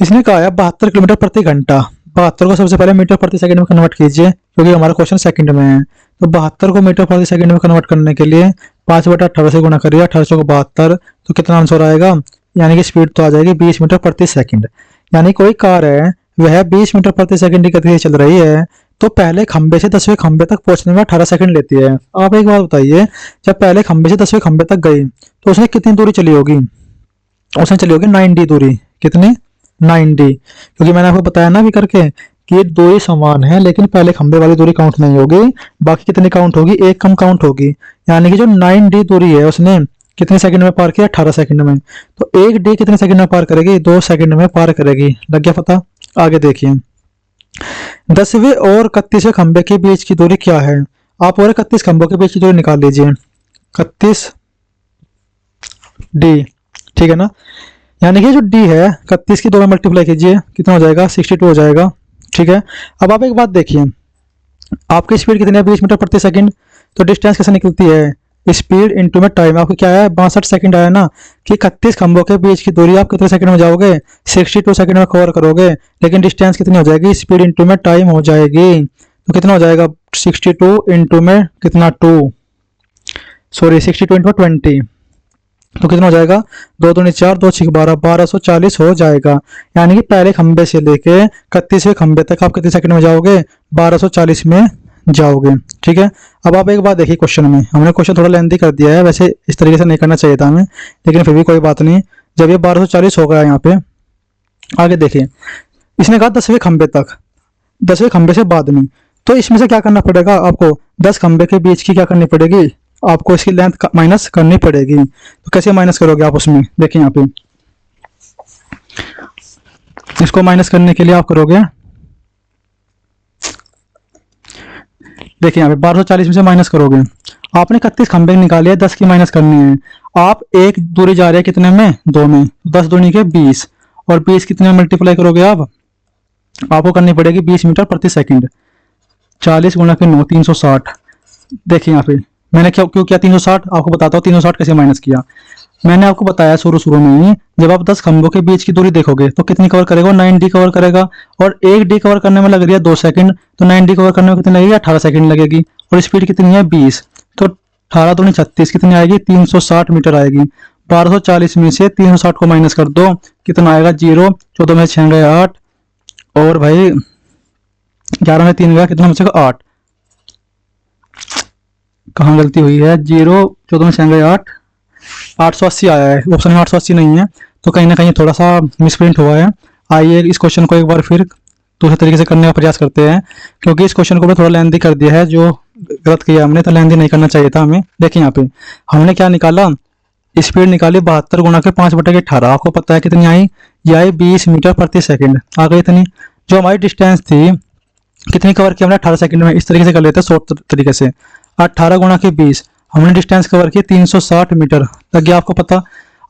इसने कहा है 72 किलोमीटर प्रति घंटा। 72 को सबसे पहले मीटर प्रति सेकंड में कन्वर्ट कीजिए, क्योंकि हमारा क्वेश्चन सेकंड में है। तो 72 को मीटर प्रति सेकंड में कन्वर्ट करने के लिए 5/18 से गुणा करिए, 18 को 72, तो कितना आंसर आएगा, यानी कि स्पीड तो आ जाएगी 20 मीटर प्रति सेकंड। यानी कोई कार है वह 20 मीटर प्रति सेकंड की गति से चल रही है, तो पहले खंबे से 10वें खंबे तक पहुंचने में 18 सेकंड लेती है। आप एक बात बताइए, जब पहले खंबे से 10वें खंबे तक गई तो उसने कितनी दूरी चली होगी, उसने चली होगी 9D दूरी। कितनी, 9D, क्योंकि मैंने आपको बताया ना अभी करके कि ये दूरी समान है, लेकिन पहले खंबे वाली दूरी काउंट नहीं होगी, बाकी कितनी काउंट होगी, एक कम काउंट होगी। यानी कि जो 9D दूरी है उसने कितने सेकंड में पार किया, 18 सेकंड में। तो 1D कितने सेकंड में पार करेगी, 2 सेकंड में पार करेगी। लग गया पता। आगे देखिए 10वें और 31वें खंबे के बीच की दूरी क्या है। आप और 31 खंभों के बीच की दूरी निकाल लीजिए, 31D, ठीक है ना। यानी कि जो D है 31 की 2 में मल्टीप्लाई कीजिए, कितना हो जाएगा, 62 हो जाएगा, ठीक है। अब आप एक बात देखिए, आपकी स्पीड कितनी है, 20 मीटर प्रति सेकंड, तो डिस्टेंस कैसे निकलती है, स्पीड इंटू में टाइम। आपको क्या है, 62 सेकंड आया ना, कि 31 खंभों के बीच की दूरी आप कितने सेकंड में जाओगे, 62 सेकंड में कवर करोगे, लेकिन डिस्टेंस कितनी हो जाएगी, स्पीड इंटू में टाइम हो जाएगी। तो कितना हो जाएगा, 62 इंटू में कितना 2, सॉरी 62 इंटू 20, तो कितना हो जाएगा, 2 दूनी 4, 2 6 12, 1240 हो जाएगा। यानी कि पहले खंबे से लेके 31वें खंबे तक आप कितने सेकंड में जाओगे, 1240 में जाओगे, ठीक है। अब आप एक बात देखिए, क्वेश्चन में हमने क्वेश्चन थोड़ा लेंथी कर दिया है, वैसे इस तरीके से नहीं करना चाहिए था हमें, लेकिन फिर भी कोई बात नहीं। जब ये 1240 हो गया यहाँ पे, आगे देखिए इसने कहा 10वें खंबे तक, 10वें खंबे से बाद में, तो इसमें से क्या करना पड़ेगा आपको, 10 खंबे के बीच की क्या करनी पड़ेगी, आपको इसकी लेंथ माइनस करनी पड़ेगी। तो कैसे माइनस करोगे आप उसमें, देखिए यहाँ पे इसको माइनस करने के लिए आप करोगे, देखिए यहाँ पे 1240 में से माइनस करोगे, आपने 31 खंबे निकाले, 10 की माइनस करनी है। आप एक दूरी जा रहे हैं कितने में, 2 में, 10 दूनी के 20, और 20 कितने में मल्टीप्लाई करोगे आप, आपको करनी पड़ेगी 20 मीटर प्रति सेकंड, 40 गुणा के 9, 360। देखिए यहाँ पे मैंने क्यों किया 360, आपको बताता हूँ 360 कैसे माइनस किया। मैंने आपको बताया शुरू में ही, जब आप 10 खंभों के बीच की दूरी देखोगे तो कितनी कवर करेगा, 9D कवर करेगा, और 1D कवर करने में लग रही है 2 सेकंड, तो 9D कवर करने में कितनी लगेगी, 18 सेकंड लगेगी, और स्पीड कितनी है 20, तो 18 दूनी 36, कितनी आएगी, 360 मीटर आएगी। 1240 में से 360 को माइनस कर दो, कितना आएगा, 0, 14 में 6 गए 8, और भाई 11 में 3 गया, कितना बचेगा 8। कहाँ गलती हुई है, 0 14 में 6 गए 8, 880 आया है, ऑप्शन में 880 नहीं है, तो कहीं ना कहीं थोड़ा सा मिसप्रिंट हुआ है। आइए इस क्वेश्चन को एक बार फिर दूसरे तरीके से करने का प्रयास करते हैं, क्योंकि इस क्वेश्चन को भी थोड़ा लेंथी कर दिया है, जो गलत किया हमने, तो लेंथी नहीं करना चाहिए था हमें। देखिए यहाँ पे हमने क्या निकाला, स्पीड निकाली 72 गुणा के 5/18। आपको पता है कितनी आई, ये आई 20 मीटर प्रति सेकंड आ गई इतनी। जो हमारी डिस्टेंस थी कितनी कवर की हमने, 18 सेकंड में। इस तरीके से कर लेते हैं शॉर्ट तरीके से, 18 गुणा के 20, हमने डिस्टेंस कवर की 360 मीटर तक गया। आपको पता,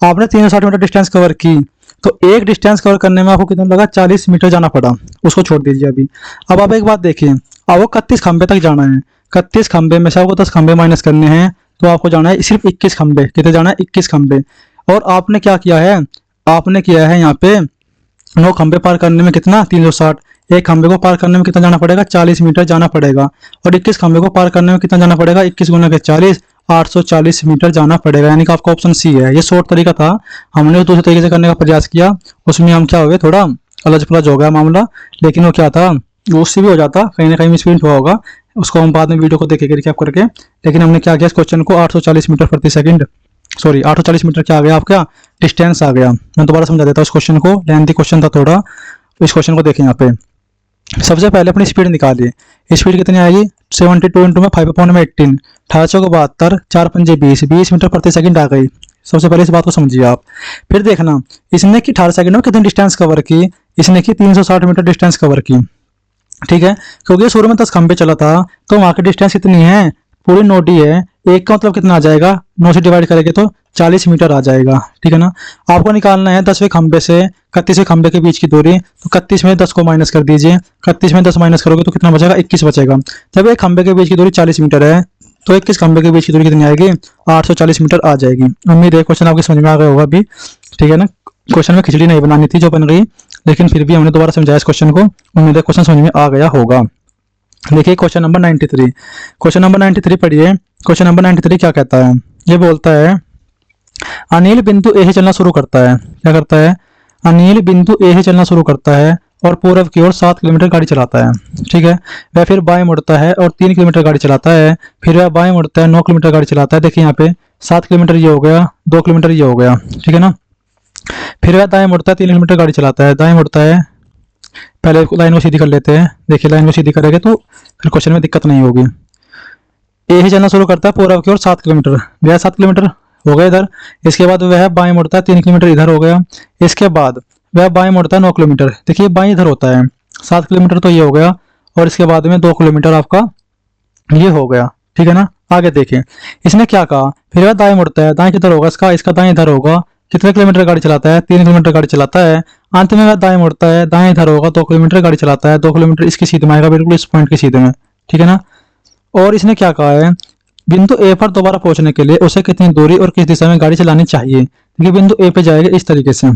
आपने 360 मीटर डिस्टेंस कवर की, तो एक डिस्टेंस कवर करने में आपको कितना लगा, 40 मीटर जाना पड़ा। उसको छोड़ दीजिए अभी। अब आप एक बात देखिए, आपको 31 खंबे तक जाना है, 31 खंबे में से आपको 10 खंबे माइनस करने हैं, तो आपको जाना है सिर्फ 21 खंबे। कितने जाना है, 21 खंबे। और आपने क्या किया है, आपने किया है यहाँ पे 9 खंबे पार करने में कितना, 360। एक खंबे को पार करने में कितना जाना पड़ेगा, 40 मीटर जाना पड़ेगा। और 21 खंबे को पार करने में कितना जाना पड़ेगा, 21 गुना के 40, 840 मीटर जाना पड़ेगा। यानी कि आपका ऑप्शन सी है। ये शॉर्ट तरीका था, हमने दूसरे तरीके से करने का प्रयास किया, उसमें हम क्या हो गए, थोड़ा अलझ पलझ हो गया मामला। लेकिन वो क्या था, वो उससे भी हो जाता, कहीं ना कहीं मिसप्रिंट हुआ होगा, उसको हम बाद में वीडियो को देखेंगे रिकैप करके। लेकिन हमने क्या किया, इस क्वेश्चन को 840 मीटर प्रति सेकंड, सॉरी 840 मीटर क्या आ गया आपका, डिस्टेंस आ गया। मैं दोबारा समझा देता हूँ इस क्वेश्चन को, लेंथी क्वेश्चन था थोड़ा। इस क्वेश्चन को देखें यहाँ पे, सबसे पहले अपनी स्पीड निकालिए। स्पीड कितनी आएगी, 72 इंटू में 5/18, 1872, 4 पंजे 20, 20 मीटर प्रति सेकंड आ गई। सबसे पहले इस बात को समझिए आप। फिर देखना, इसने की 18 सेकंड में कितनी डिस्टेंस कवर की, इसने की 360 मीटर डिस्टेंस कवर की। ठीक है, क्योंकि शुरू में 10 खंबे चला था, तो वहां की डिस्टेंस कितनी है, पूरी 9 डी है। एक का मतलब कितना आ जाएगा, 9 से डिवाइड करेंगे तो 40 मीटर आ जाएगा। ठीक है ना। आपको निकालना है 10वें खंबे से 31वें खंबे के बीच की दूरी, तो 31 में 10 को माइनस कर दीजिए, 31 में 10 माइनस करोगे तो कितना बचेगा, 21 बचेगा। जब एक खंबे के बीच की दूरी 40 मीटर है, तो 21 खंबे के बीच की दूरी कितनी आएगी, 840 मीटर आ जाएगी। उम्मीद है क्वेश्चन आपके समझ में आ गया होगा अभी। ठीक है ना, क्वेश्चन में खिचड़ी नहीं बनानी थी, जो बन गई, लेकिन फिर भी हमने दोबारा समझाया इस क्वेश्चन को। उम्मीद है क्वेश्चन समझ में आ गया होगा। देखिए क्वेश्चन नंबर 93, क्वेश्चन नंबर 93 पढ़िए। क्वेश्चन नंबर 93 क्या कहता है, ये बोलता है अनिल बिंदु ए से चलना शुरू करता है। क्या करता है, अनिल बिंदु ए से चलना शुरू करता है और पूर्व की ओर 7 किलोमीटर गाड़ी चलाता है। ठीक है, वह फिर बाएं मुड़ता है और 3 किलोमीटर गाड़ी चलाता है। फिर वह बाएं मुड़ता है, 9 किलोमीटर गाड़ी चलाता है। देखिए यहाँ पे 7 किलोमीटर ये हो गया, 2 किलोमीटर ये हो गया। ठीक है ना। फिर वह दाएं मुड़ता है, 3 किलोमीटर गाड़ी चलाता है, दाएं मुड़ता है। पहले लाइन को सीधी कर लेते हैं। देखिए लाइन को सीधी करेंगे तो फिर क्वेश्चन में दिक्कत नहीं होगी। ए ही चलना शुरू करता है पूर्व की ओर 7 किलोमीटर, गया 7 किलोमीटर हो गया इधर। इसके बाद वह बाएं मुड़ता है, 3 किलोमीटर इधर हो गया। इसके बाद वह बाएं मुड़ता है 9 किलोमीटर, देखिए बाएं इधर होता है, 7 किलोमीटर तो ये हो गया, और इसके बाद में 2 किलोमीटर आपका ये हो गया। ठीक है ना। आगे देखें, इसने क्या कहा, फिर वह दाएं मुड़ता है, दाएं किधर होगा इसका, इसका दाएं इधर होगा। कितने किलोमीटर गाड़ी चलाता है, 3 किलोमीटर गाड़ी चलाता है। अंत में वह दाएं मुड़ता है, दाएं इधर होगा, 2 किलोमीटर गाड़ी चलाता है, 2 किलोमीटर इसकी सीधे में आएगा, बिल्कुल इस पॉइंट की सीधे में। ठीक है ना। और इसने क्या कहा है, बिंदु ए पर दोबारा पहुंचने के लिए उसे कितनी दूरी और किस दिशा में गाड़ी चलानी चाहिए। देखिए बिंदु ए पे जाएगा इस तरीके से,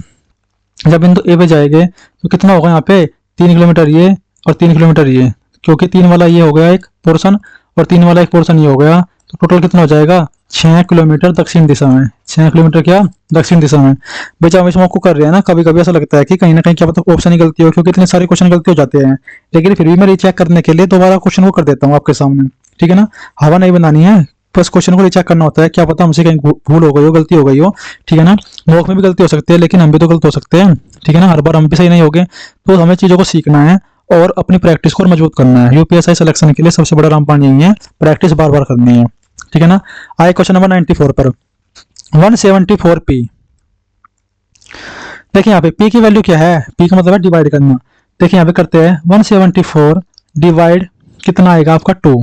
जब बिंदु ए पे जाएंगे तो कितना होगा यहाँ पे, 3 किलोमीटर ये और 3 किलोमीटर ये, क्योंकि 3 वाला ये हो गया एक पोर्शन और 3 वाला एक पोर्शन ये हो गया, तो टोटल कितना हो जाएगा, 6 किलोमीटर दक्षिण दिशा में। 6 किलोमीटर क्या, दक्षिण दिशा में। बेचा हम इसको कर रहे हैं ना, कभी कभी ऐसा लगता है कि कहीं ना कहीं क्या पता ऑप्शन ही गलती हो, क्योंकि इतने सारे क्वेश्चन गलती हो जाते हैं। लेकिन फिर भी मैं रीचेक करने के लिए दोबारा क्वेश्चन को कर देता हूँ आपके सामने। ठीक है ना, हवा नहीं बनानी है, बस क्वेश्चन को रीचेक करना होता है, क्या पता हमसे कहीं भूल हो गई हो, गलती हो गई हो। ठीक है ना, मॉक में भी गलती हो सकती है, लेकिन हम भी तो गलत हो सकते हैं। ठीक है ना, हर बार हम भी सही नहीं होंगे, तो हमें चीजों को सीखना है और अपनी प्रैक्टिस को मजबूत करना है। यूपीएससी सिलेक्शन के लिए सबसे बड़ा रामबाण यही है, प्रैक्टिस बार बार करनी है। ठीक है ना। आए क्वेश्चन नंबर 94 पर, 174 पी। देखिए यहाँ पे पी की वैल्यू क्या है, पी का मतलब है डिवाइड करना। देखिए यहाँ पे करते हैं 174 डिवाइड कितना आएगा आपका 2।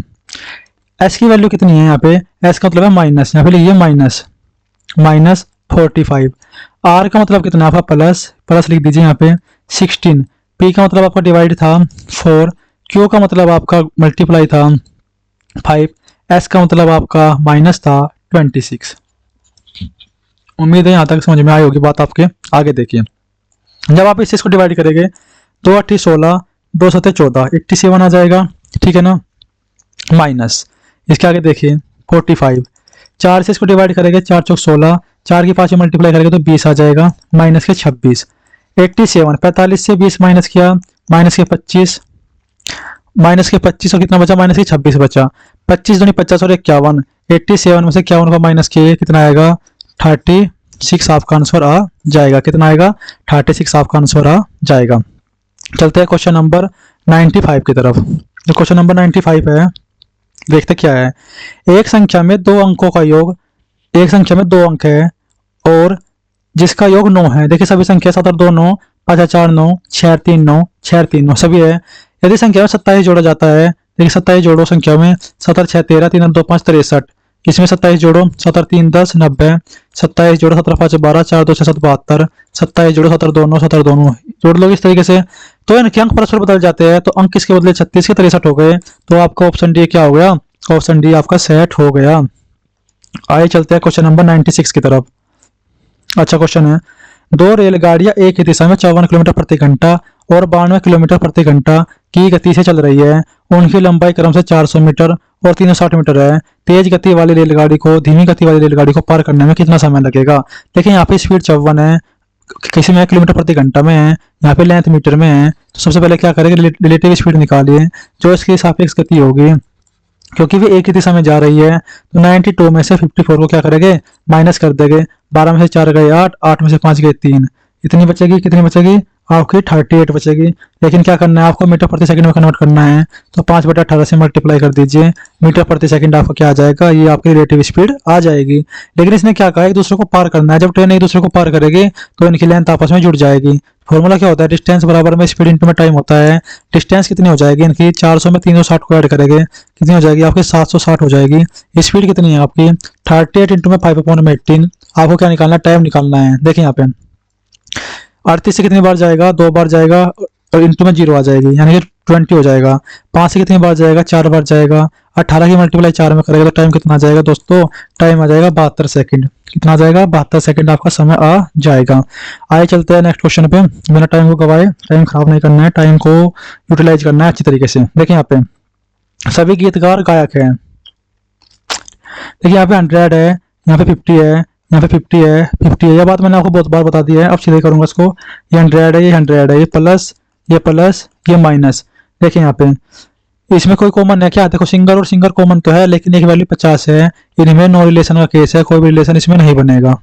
एस की वैल्यू कितनी है यहाँ पे, एस का मतलब है माइनस, यहाँ पे लिखिए माइनस 45। आर का मतलब कितना आपका प्लस, प्लस लिख दीजिए यहाँ पे 16। पी का मतलब आपका डिवाइड था 4, क्यू का मतलब आपका मल्टीप्लाई था 5, एस का मतलब आपका माइनस था 26। उम्मीद है यहाँ तक समझ में आई होगी बात आपके। आगे देखिए, जब आप इस चीज को डिवाइड करेंगे, 2 8 16, 2 7 14, 87 आ जाएगा। ठीक है ना। माइनस इसके आगे देखिए 45, 4 से इसको डिवाइड करेंगे, 4 चौक 16, 4 की 5 मल्टीप्लाई करेंगे तो 20 आ जाएगा, माइनस के 26। 87, 45 से 20 माइनस किया -25 और कितना बचा, -26 बचा। 25 दूनी 50 और 51, 87 में से 51 को माइनस किए कितना आएगा, 36 आपका आंसर आ जाएगा। कितना आएगा, 36 आपका आंसर आ जाएगा। चलते हैं क्वेश्चन नंबर 95 की तरफ। जो क्वेश्चन नंबर 95 है, देखते क्या है। एक संख्या में दो अंकों का योग, एक संख्या में दो अंक है और जिसका योग 9 है। देखिए सभी संख्या 7 और 2 9, 5 4 9, 6 3 9, 6 3 9 सभी है। यदि संख्या में 27 जोड़ा जाता है, देखिए 27 जोड़ो संख्या में, 7 6 13, 3 2 5 63, इसमें 27 जोड़ो, 7 3 10 90, 27 जोड़ो 7 5 12, 4 2 6 7 72, 27 जोड़ो 7 2 9 7 2 9 जोड़ लोगे इस तरीके से, तो इनके अंक परस्पर बदल जाते हैं। तो अंक किसके बदले 36 के 63 हो गए। तो आपका ऑप्शन डी क्या हो गया, ऑप्शन डी आपका सेट हो गया। आइए चलते हैं क्वेश्चन नंबर 96 की तरफ। अच्छा क्वेश्चन है, दो रेलगाड़ियां एक ही दिशा में 54 किलोमीटर प्रति घंटा और 92 किलोमीटर प्रति घंटा की गति से चल रही है। उनकी लंबाई क्रम से 400 मीटर और 360 मीटर है। तेज गति वाली रेलगाड़ी को धीमी गति वाली रेलगाड़ी को पार करने में कितना समय लगेगा। देखिए यहाँ पे स्पीड 54 है, किसी में किलोमीटर प्रति घंटा में है, यहाँ पे लेंथ मीटर में है। तो सबसे पहले क्या करेंगे, रिलेटिव स्पीड निकालिए जो इसकी सापेक्ष गति होगी, क्योंकि वे एक ही दिशा में जा रही है। तो 92 में से 54 को क्या करेंगे, माइनस कर देंगे। 12 में से 4 गए 8, 8 में से 5 गए 3, इतनी बचेगी, कितनी बचेगी आपकी 38 बचेगी। लेकिन क्या करना है आपको, मीटर प्रति सेकंड में कन्वर्ट करना है। तो 5/18 से मल्टीप्लाई कर दीजिए, मीटर प्रति सेकंड आपका क्या आ जाएगा, ये आपकी रिलेटिव स्पीड आ जाएगी। लेकिन इसने क्या कहा, एक दूसरे को पार करना है। जब ट्रेन एक दूसरे को पार करेगी तो इनकी लेंथ आपस में जुड़ जाएगी। फॉर्मूला क्या होता है, डिस्टेंस बराबर में स्पीड इंटू में टाइम होता है। डिस्टेंस कितनी हो जाएगी इनकी, 400 में 360 को ऐड करेंगे, कितनी हो जाएगी आपकी 760 हो जाएगी। स्पीड कितनी है आपकी 38 इंटू में 5/18। आपको क्या निकालना है, टाइम निकालना है। देखिए यहाँ पे 38 से कितनी बार जाएगा, 2 बार जाएगा और इंटू में 0 आ जाएगी, यानी कि 20 हो जाएगा। 5 से कितनी बार जाएगा, 4 बार जाएगा। 18 की मल्टीप्लाई 4 में करेगा तो टाइम कितना आ जाएगा दोस्तों, टाइम आ जाएगा 72 सेकंड। कितना आ जाएगा, 72 सेकंड आपका समय आ जाएगा। आइए चलते हैं नेक्स्ट क्वेश्चन पे, बिना टाइम को गवाए। टाइम खराब नहीं करना है, टाइम को यूटिलाइज करना है अच्छी तरीके से। देखिए यहाँ पे सभी गीतकार गायक हैं। देखिए यहाँ पे 100 है, यहाँ पे 50 है, यहाँ पे 50 है, 50 है। यह बात मैंने आपको बहुत बार बता दी है, अब सीधे करूंगा इसको। ये 100 है, ये 100 है, ये प्लस, ये माइनस। देखिए यहाँ पे इसमें कोई कॉमन है क्या, देखो सिंगर और सिंगर कॉमन तो है, लेकिन एक वैल्यू 50 है। इनमें नो रिलेशन का केस है, कोई भी रिलेशन इसमें नहीं बनेगा।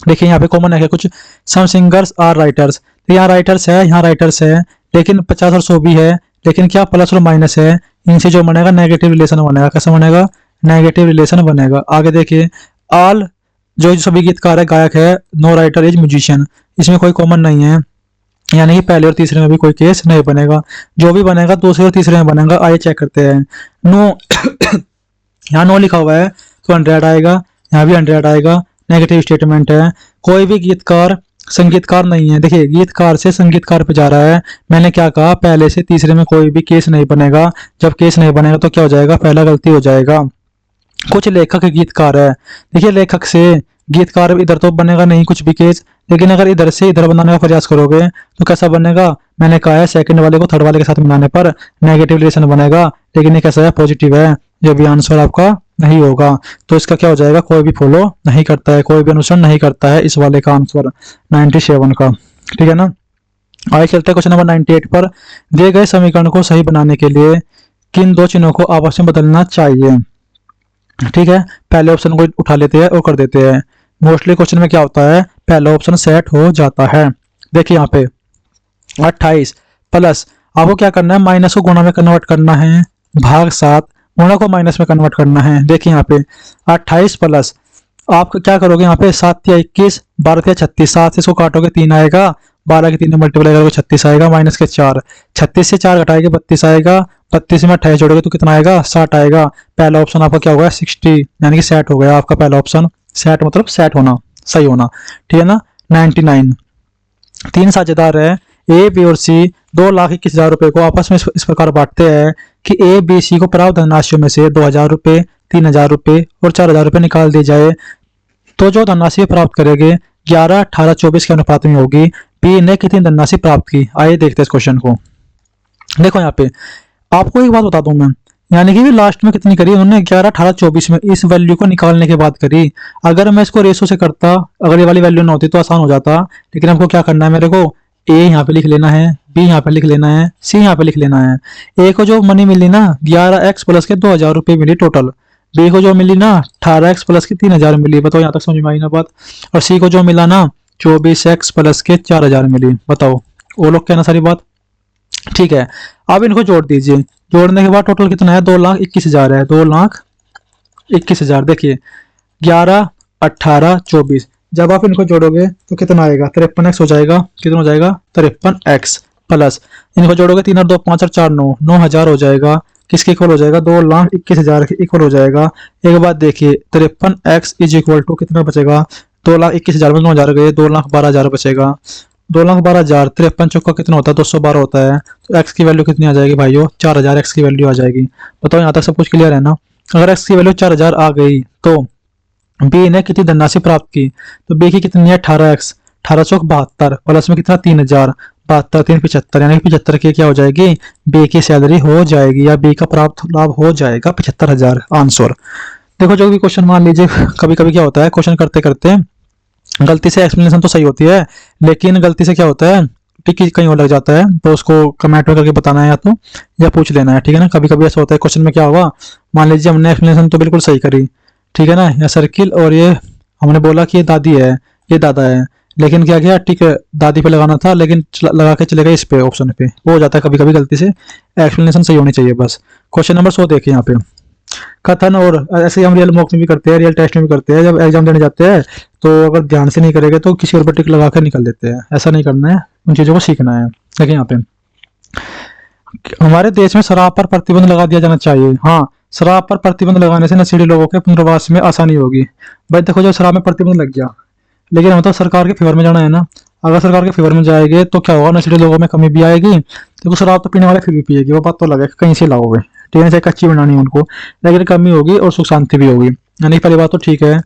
देखिए यहाँ पे कॉमन है क्या कुछ, सम सिंगर्स आर राइटर्स। तो यहाँ राइटर्स है, यहाँ राइटर्स है, लेकिन 50 और 100 भी है, लेकिन क्या प्लस और माइनस है। इनसे जो बनेगा नेगेटिव रिलेशन बनेगा। कैसा बनेगा, नेगेटिव रिलेशन बनेगा। आगे देखिए, ऑल जो सभी गीतकार है, गायक है, नो राइटर इज म्यूजिशियन। इसमें कोई कॉमन नहीं है, यानी कि पहले और तीसरे में भी कोई केस नहीं बनेगा। जो भी बनेगा दूसरे और तीसरे में बनेगा। आइए चेक करते हैं। नो यहाँ नो लिखा हुआ है तो 100 आएगा, यहाँ भी 100 आएगा। नेगेटिव स्टेटमेंट है। कोई भी गीतकार संगीतकार नहीं है। देखिए गीतकार से संगीतकार पे जा रहा है। मैंने क्या कहा, पहले से तीसरे में कोई भी केस नहीं बनेगा। जब केस नहीं बनेगा तो क्या हो जाएगा, पहला गलती हो जाएगा। कुछ लेखक गीतकार है। देखिए लेखक से गीतकार इधर तो बनेगा नहीं कुछ भी केस, लेकिन अगर इधर से इधर बनाने का प्रयास करोगे तो कैसा बनेगा। मैंने कहा है सेकंड वाले को थर्ड वाले के साथ मिलाने पर नेगेटिव रिलेशन बनेगा, लेकिन ये कैसा है, पॉजिटिव है। ये भी आंसर आपका नहीं होगा। तो इसका क्या हो जाएगा, कोई भी फॉलो नहीं करता है, कोई भी अनुसरण नहीं करता है इस वाले का आंसर 97 का। ठीक है ना। आगे चलते हैं क्वेश्चन नंबर 98 पर। दिए गए समीकरण को सही बनाने के लिए किन दो चिन्हों को आपस में बदलना चाहिए। ठीक है, पहले ऑप्शन को उठा लेते हैं और कर देते हैं। मोस्टली क्वेश्चन में क्या होता है, पहला ऑप्शन सेट हो जाता है। देखिए यहाँ पे 28 प्लस, आपको क्या करना है, माइनस को गुणा में कन्वर्ट करना है, भाग 7 गुणा को माइनस में कन्वर्ट करना है। देखिए यहाँ पे 28 प्लस, आप क्या करोगे यहाँ पे 7 या 21, 12 या 36, 7 से इसको काटोगे 3 आएगा, 12 के 3 में मल्टीप्लाई करोगे 36 आएगा, माइनस के 4, 36 से 4 घटाएंगे 32 आएगा, 32 में 28 जोड़ोगे तो कितना आएगा, 60 आएगा। पहला ऑप्शन आपका क्या होगा, 60, यानी कि सेट हो गया आपका पहला ऑप्शन। सेट मतलब सेट होना, सही होना। ठीक है ना। 99 तीन साझेदार है ए बी और सी 2,21,000 रुपए को आपस में इस प्रकार बांटते हैं कि ए बी सी को प्राप्त धनराशियों में से 2,000 रुपए, 3,000 रुपए और 4,000 रुपए निकाल दिए जाए तो जो धनराशि प्राप्त करेंगे 11, 18, 24 के अनुपात में होगी। बी ने कितनी धनराशि प्राप्त की। आइए देखते हैं इस क्वेश्चन को। देखो यहाँ पे आपको एक बात बता दूं मैं, यानी कि लास्ट में कितनी करी उन्होंने, 11, 18, 24 में इस वैल्यू को निकालने के बाद करी। अगर मैं इसको रेशो से करता, अगर ये वाली वैल्यू ना होती तो आसान हो जाता, लेकिन हमको क्या करना है, मेरे को ए यहाँ पे लिख लेना है, बी यहाँ पे लिख लेना है, सी यहाँ पे लिख लेना है। ए को जो मनी मिली ना 11x प्लस के 2000 रुपये मिली टोटल, बी को जो मिली ना 18x प्लस की 3000 मिली। बताओ यहाँ तक समझ में आई ना बात। और सी को जो मिला ना 24x प्लस के 4000 मिली। बताओ वो लोग कहना सारी बात ठीक है। अब इनको जोड़ दीजिए, जोड़ने के बाद टोटल कितना है 2,21,000 है, 2,21,000। देखिए 11, 18, 24, जब आप इनको जोड़ोगे तो कितना आएगा 53x हो जाएगा। कितना हो जाएगा 53x प्लस इनको जोड़ोगे 3 और 2 5 और 4 9, 9,000 हो जाएगा। किसके इक्वल हो जाएगा 2,21,000 के इक्वल हो जाएगा। एक बात देखिए 53x इज इक्वल टू कितना बचेगा 2,21,000 में 9,000 गए, 2,12,000 बचेगा। 2,12,000 53 चौका कितना होता है 212 होता है। तो x की वैल्यू कितनी आ जाएगी भाइयों 4,000 x की वैल्यू आ जाएगी। बताओ यहाँ तक सब कुछ क्लियर है ना। अगर x की वैल्यू 4,000 आ गई तो बी ने कितनी धनराशि प्राप्त की, तो बी की कितनी है 18x, 18 चौक 72 प्लस में कितना 3,000, 72 3 75, यानी 75 की क्या हो जाएगी बी की सैलरी हो जाएगी, या बी का प्राप्त लाभ हो जाएगा 75,000 आंसर। देखो जो भी क्वेश्चन मान लीजिए कभी कभी क्या होता है क्वेश्चन करते करते गलती से एक्सप्लेनेशन तो सही होती है लेकिन गलती से क्या होता है टिक कहीं और लग जाता है, तो उसको कमेंट में करके बताना है या पूछ लेना है, ठीक है ना। कभी कभी ऐसा होता है क्वेश्चन में क्या होगा, मान लीजिए हमने एक्सप्लेनेशन तो बिल्कुल सही करी, ठीक है ना, या सर्किल और ये हमने बोला कि ये दादी है ये दादा है, लेकिन क्या किया टिक दादी पे लगाना था लेकिन लगा के चले गए इस पे ऑप्शन पे, वो हो जाता है कभी कभी गलती से। एक्सप्लेनेशन सही होनी चाहिए बस। क्वेश्चन नंबर 100 देखिए यहाँ पे कथन, और ऐसे हम रियल मॉक में भी करते हैं रियल टेस्ट में भी करते हैं, जब एग्जाम देने जाते हैं तो अगर ध्यान से नहीं करेंगे तो किसी और पर टिक लगा कर निकल देते हैं, ऐसा नहीं करना है, उन चीज़ों को सीखना है। देखिए यहाँ पे हमारे देश में शराब पर प्रतिबंध लगा दिया जाना चाहिए। हाँ, शराब पर प्रतिबंध लगाने से नशेड़ी लोगों के पुनर्वास में आसानी होगी। भाई देखो जब शराब में प्रतिबंध लग गया, लेकिन हम तो सरकार के फेवर में जाना है ना, अगर सरकार के फेवर में जाएंगे तो क्या होगा नशेड़ी लोगों में कमी भी आएगी। देखो शराब तो पीने वाले फिर भी पिएगी, वो बात तो लगे कहीं से लाओगे, ठीक है, चाहे कच्ची बनानी उनको, लेकिन कमी होगी और सुख शांति भी होगी। यानी पहली बात तो ठीक है,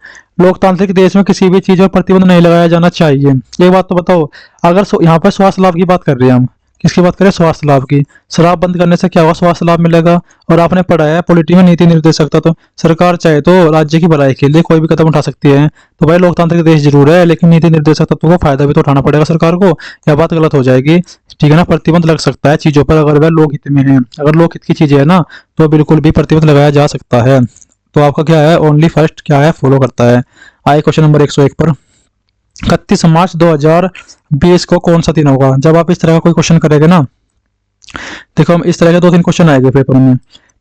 लोकतांत्रिक देश में किसी भी चीज पर प्रतिबंध नहीं लगाया जाना चाहिए। ये बात तो बताओ, अगर यहाँ पर स्वास्थ्य लाभ की बात कर रहे हैं हम, किसकी बात करें स्वास्थ्य लाभ की, शराब बंद करने से क्या होगा स्वास्थ्य लाभ मिलेगा। और आपने पढ़ा है पॉलिटी में नीति निर्देशकता, तो सरकार चाहे तो राज्य की भलाई के लिए कोई भी कदम उठा सकती है। तो भाई लोकतांत्रिक देश जरूर है लेकिन नीति निर्देशक तत्वों को फायदा भी तो उठाना पड़ेगा सरकार को, यह बात गलत हो जाएगी, ठीक है ना। प्रतिबंध लग सकता है चीजों पर अगर वह लोकहित में है, अगर लोकहित की चीजें है ना तो बिल्कुल भी प्रतिबंध लगाया जा सकता है। तो आपका क्या है ओनली फर्स्ट क्या है फॉलो करता है। आए क्वेश्चन नंबर 101 पर 31 मार्च 2020 को कौन सा दिन होगा। जब आप इस तरह का कोई क्वेश्चन करेंगे ना, देखो हम इस तरह के 2-3 क्वेश्चन आएंगे पेपर में,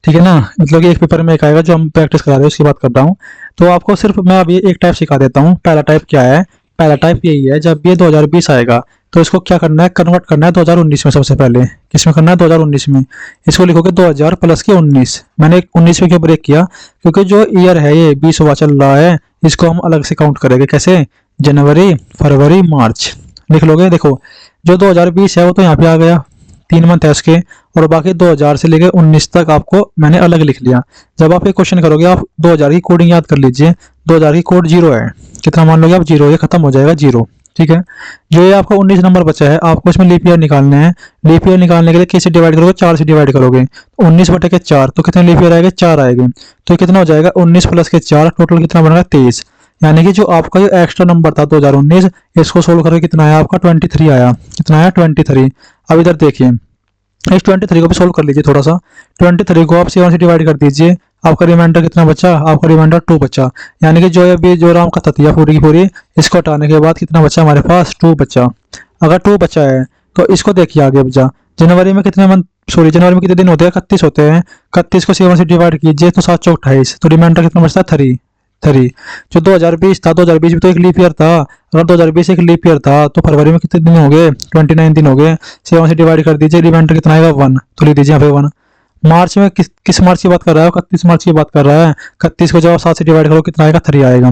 ठीक है ना, मतलब कि एक पेपर में एक आएगा जो हम प्रैक्टिस करा रहे हैं उसकी बात कर रहा हूँ। तो आपको सिर्फ मैं अभी एक टाइप सिखा देता हूँ। पहला टाइप क्या है, पहला टाइप यही है, जब ये 2020 आएगा तो इसको क्या करना है कन्वर्ट करना है 2019 में। सबसे पहले किसमें करना है 2019 में, इसको लिखोगे 2000 प्लस के 19। मैंने 19 में क्यों ब्रेक किया, क्योंकि जो ईयर है ये 20वां चल रहा है, इसको हम अलग से काउंट करेंगे। कैसे, जनवरी फरवरी मार्च लिख लोगे। देखो जो 2020 है वो तो यहाँ पे आ गया, 3 मंथ है उसके, और बाकी 2000 से लेकर 19 तक आपको मैंने अलग लिख लिया। जब आप ये क्वेश्चन करोगे आप 2000 की कोडिंग याद कर लीजिए, 2000 की कोड 0 है, कितना मान लोगे आप 0, ये खत्म हो जाएगा 0, ठीक है। जो ये आपका 19 नंबर बचा है आपको इसमें लीप ईयर निकालना है। लीप ईयर निकालने के लिए किससे डिवाइड करोगे 4 से डिवाइड करोगे, 19 बटे के 4 तो कितने लीप ईयर आएंगे 4 आएंगे। तो कितना हो जाएगा 19 प्लस के 4 टोटल कितना बनेगा 23। यानी कि जो आपका जो एक्स्ट्रा नंबर था 2019 इसको सोल्व करके कितना आया आपका 23 आया। कितना आया 23। अब इधर देखिए इस 23 को भी सोल्व कर लीजिए थोड़ा सा। 23 को आप 7 से डिवाइड कर दीजिए, आपका रिमाइंडर कितना बचा, आपका रिमाइंडर 2 बचा। यानी कि जो अभी जो राम का ततिया पूरी की पूरी इसको हटाने के बाद कितना बचा हमारे पास 2 बचा। अगर 2 बचा है तो इसको देखिए आगे बचा। जनवरी में कितने मंथ जनवरी में कितने दिन होते हैं 31 होते हैं। 31 को 7 से डिवाइड कीजिए तो 7 चौक 28, तो रिमाइंडर कितना बचता है 3। जो 2020 था 2020 में तो एक लीप ईयर था, अगर 2020 एक लीप ईयर था तो फरवरी में कितने दिन हो गए 29 दिन हो गए। 7 से डिवाइड कर दीजिए, रिमाइंडर कितना आएगा 1, तो लिख दीजिए यहाँ पे 1। मार्च में किस मार्च की बात कर रहा है 31 मार्च की बात कर रहा है। 31 को जब आप 7 से डिवाइड करो कितना आएगा 3 आएगा।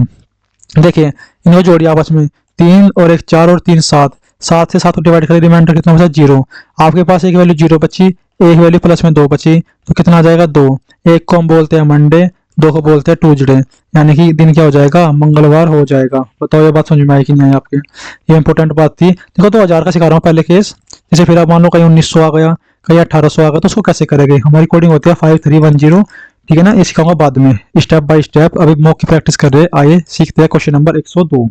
देखिए इनको जोड़िए आपस में, 3 और 1 4 और 3 7, 7 से 7 को डिवाइड करें रिमाइंडर कितना बचा 0। आपके पास एक वैल्यू 0 बची, एक वैल्यू प्लस में 2 बची, तो कितना आ जाएगा 2। एक को हम बोलते हैं मंडे, 2 को बोलते हैं ट्यूजडे, यानी कि दिन क्या हो जाएगा मंगलवार हो जाएगा। बताओ ये बात समझ में आई कि नहीं आई आपके, ये इंपॉर्टेंट बात थी। देखो 2000 का सिखा रहा हूँ पहले केस, जैसे फिर आप मान लो कहीं 1900 आ गया कहीं 1800 आ गया, तो उसको कैसे करेंगे। हमारी कोडिंग होती है 5310, ठीक है ना, ये सिखाऊंगा बाद में स्टेप बाय स्टेप। अभी मॉक की प्रैक्टिस कर रहे हैं, आइए सीखते हैं क्वेश्चन नंबर 102।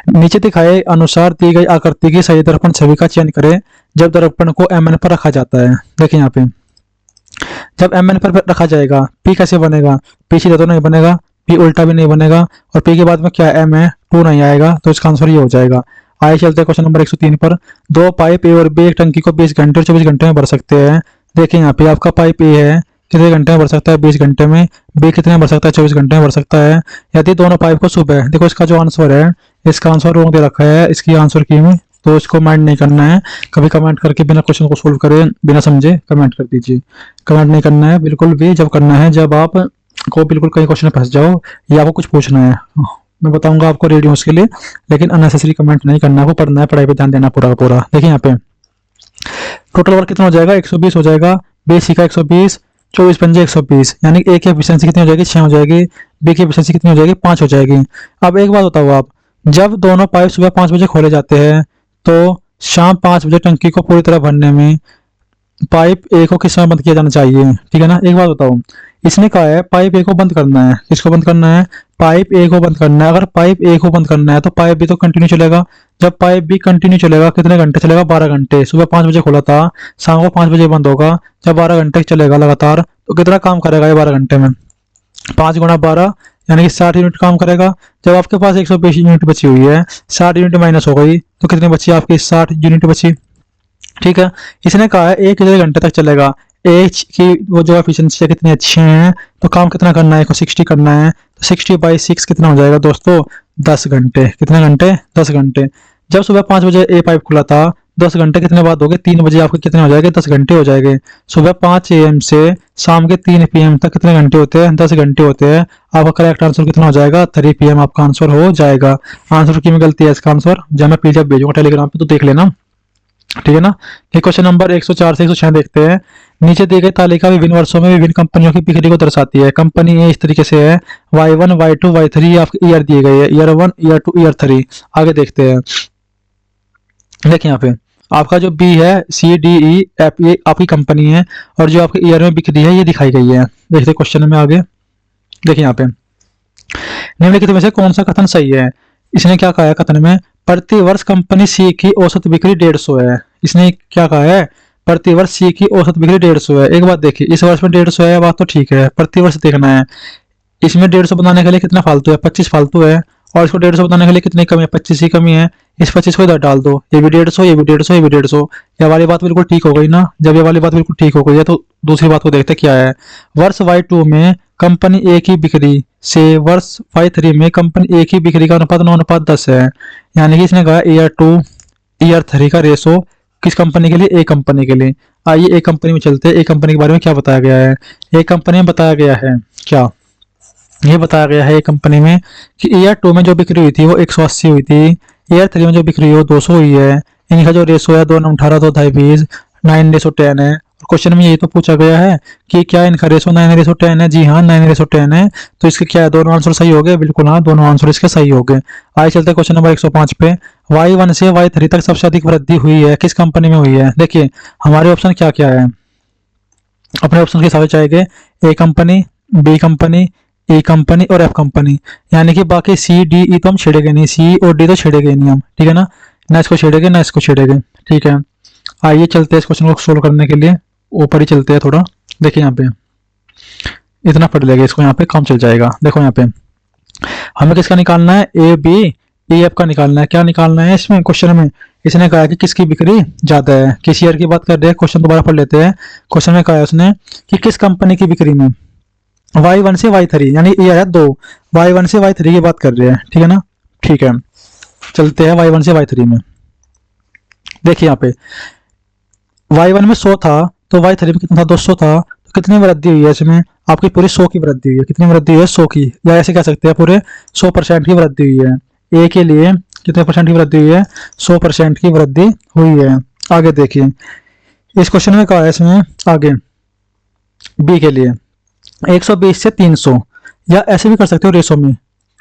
नीचे दिखाए अनुसार दी गई आकृति की सही दर्पण छवि का चयन करें जब दर्पण को mn पर रखा जाता है। देखिए यहाँ पे जब mn पर रखा जाएगा p कैसे बनेगा, p सीधा तो नहीं बनेगा, p उल्टा भी नहीं बनेगा, और p के बाद में क्या m है 2 नहीं आएगा, तो इसका आंसर ये हो जाएगा। आइए चलते हैं क्वेश्चन नंबर 103 पर। दो पाइप ए और बी एक टंकी को 20 घंटे और 24 घंटे में भर सकते हैं। देखिए यहाँ पे आपका पाइप ए है, कितने घंटे में भर सकता है 20 घंटे में, बी कितने में भर सकता है 24 घंटे में भर सकता है। यदि दोनों पाइप को सुबह, देखो इसका जो आंसर है, इसका आंसर रॉन्ग दे रखा है इसकी आंसर की में, तो इसको माइंड नहीं करना है। कभी कमेंट करके बिना क्वेश्चन को सोल्व करे बिना समझे कमेंट कर दीजिए। कमेंट नहीं करना है बिल्कुल भी, जब करना है जब आप को बिल्कुल कहीं क्वेश्चन फंस जाओ या आपको कुछ पूछना है, मैं बताऊंगा आपको रेडी हूं उसके लिए, लेकिन अननेसेसरी कमेंट नहीं करना है, आपको पढ़ना है, पढ़ाई पे ध्यान देना पूरा का पूरा। देखिए यहाँ पे टोटल वर्क कितना हो जाएगा 120 हो जाएगा, बी सी का 120, 24 पंजे 120, यानी ए की एफिशिएंसी कितनी हो जाएगी 6 हो जाएगी, बी की एफिशिएंसी कितनी हो जाएगी 5 हो जाएगी। अब एक बात बताओ आप, जब दोनों पाइप सुबह 5 बजे खोले जाते हैं तो शाम 5 बजे टंकी को पूरी तरह भरने में पाइप ए को किस समय बंद किया जाना चाहिए, ठीक है ना। एक बात बताओ, इसने कहा है पाइप ए को बंद करना है, किसको बंद करना है, पाइप ए को बंद करना है। अगर पाइप ए को बंद करना है तो पाइप बी तो कंटिन्यू चलेगा, जब पाइप बी कंटिन्यू चलेगा कितने घंटे चलेगा 12 घंटे। सुबह 5 बजे खोला था, शाम को 5 बजे बंद होगा, जब 12 घंटे चलेगा लगातार, तो कितना काम करेगा ये 12 घंटे में, 5 गुणा 12 यानी कि 60 यूनिट काम करेगा। जब आपके पास 120 यूनिट बची हुई है, 60 यूनिट माइनस हो गई तो कितनी बची आपकी 60 यूनिट बची, ठीक है। इसने कहा है एक कितने घंटे तक चलेगा, एच की वो जो एफिशिएंसी है कितनी अच्छी है, तो काम कितना करना है, 60 करना है, तो 60/6 कितना हो जाएगा दोस्तों 10 घंटे। कितने घंटे 10 घंटे। जब सुबह 5 बजे ए पाइप खुला था, 10 घंटे कितने बाद हो गए 3 बजे आपके कितने हो जाएंगे 10 घंटे हो जाएंगे। सुबह 5 AM से शाम के 3 PM तक कितने घंटे होते हैं 10 घंटे होते हैं। आपका करेक्ट आंसर कितना हो जाएगा 3 PM आपका आंसर हो जाएगा। आंसर की में गलती है इसका आंसर, जब मैं पीडीएफ भेजूंगा टेलीग्राम पे तो देख लेना, ठीक है ना। ये क्वेश्चन नंबर 104 से 106 देखते हैं। नीचे दी गई तालिका विभिन्न वर्षों में विभिन्न कंपनियों की बिक्री को दर्शाती है। कंपनी ए इस तरीके से है, Y1 Y2 Y3 आपके ईयर दिए गए हैं, ईयर 1 ईयर 2 ईयर 3। आगे देखते हैं, देखिए यहाँ पे आपका जो बी है CDE एफ ये आपकी कंपनी है, और जो आपके ईयर में बिक्री है ये दिखाई गई है। देखते क्वेश्चन में आगे, देखिए यहाँ पे निम्नलिखित में से कौन सा कथन सही है। इसने क्या कहा है कथन में, प्रति वर्ष कंपनी सी की औसत बिक्री 150 है। इसने क्या कहा है, प्रति वर्ष सी की औसत बिक्री 150 है। एक बात देखिए, इस वर्ष में 150 है, बात तो ठीक है, प्रति वर्ष देखना है। इसमें 150 बनाने के लिए कितना फालतू है 25 फालतू है, और इसको 150 बनाने के लिए कितनी कमी है 25 ही कमी है। इस 25 को इधर डाल दो, ये भी 150 ये भी 150 ये भी 150, ये वाली बात बिल्कुल ठीक हो गई ना। जब ये वाली बात बिल्कुल ठीक हो गई है तो दूसरी बात को देखते क्या है। वर्ष Y2 में कंपनी ए की बिक्री से वर्ष Y3 में कंपनी ए की बिक्री का अनुपात 9:10 है। यानी कि इसने कहा ईयर 2 ईयर 3 का रेशो किस कंपनी के लिए, ए कंपनी के लिए। आइए ए कंपनी में चलते हैं, ए कंपनी के बारे में क्या बताया गया है। ए कंपनी में बताया गया है क्या, ये बताया गया है एक कंपनी में कि ईयर 2 में जो बिक्री हुई थी वो 180 हुई थी, ईयर 3 में जो बिक्री हुई वो 200 हुई है। इनका जो रेशो है 2:18 2:20 9:10 है। क्वेश्चन में यही तो पूछा गया है कि क्या इनका रेशो 9:10 है। जी हाँ 9:10 है, तो इसके क्या है दोनों आंसर सही हो गए, बिल्कुल हाँ दोनों आंसर इसके सही हो गए। आगे चलते हैं क्वेश्चन नंबर 105 पे। Y1 से Y3 तक सबसे अधिक वृद्धि हुई है किस कंपनी में हुई है। देखिए हमारे ऑप्शन क्या क्या है, अपने ऑप्शन के हिसाब से चाहेंगे, ए कंपनी, बी कंपनी, ए कंपनी और एफ कंपनी। यानी कि बाकी CDE तो हम छेड़ेंगे नहीं, C और D तो छेड़ेंगे नहीं हम, ठीक है ना इसको छेड़ेंगे ना इसको छेड़ेंगे, ठीक है। आइए चलते हैं इस क्वेश्चन को सोल्व करने के लिए, ऊपर ही चलते हैं थोड़ा। देखिए यहाँ पे इतना पढ़ लेगा, इसको यहाँ पे काम चल जाएगा। देखो यहाँ पे हमें किसका निकालना है, ए बी ए एफ का निकालना है। क्या निकालना है इसमें क्वेश्चन में, इसने कहा है कि किसकी बिक्री ज्यादा है, किस ईयर की बात कर रहे हैं। क्वेश्चन दोबारा पढ़ लेते हैं। क्वेश्चन में कहा है उसने कि किस कंपनी की बिक्री में Y1 से Y3 यानी ईयर है 2, Y1 से Y3 की बात कर रहे हैं, ठीक है ना। ठीक है चलते हैं Y1 से Y3 में। देखिए यहाँ पे Y1 में 100 था तो Y3 में कितना था 200 था, तो कितनी वृद्धि हुई है इसमें, आपकी पूरी 100 की वृद्धि हुई है। कितनी वृद्धि हुई है 100 की, या ऐसे कह सकते हैं पूरे 100% की वृद्धि हुई है। ए के लिए कितने परसेंट की वृद्धि हुई है 100% की वृद्धि हुई है। आगे देखिए इस क्वेश्चन में कहा है इसमें आगे बी के लिए 120 से 300, या ऐसे भी कर सकते हो रेशो में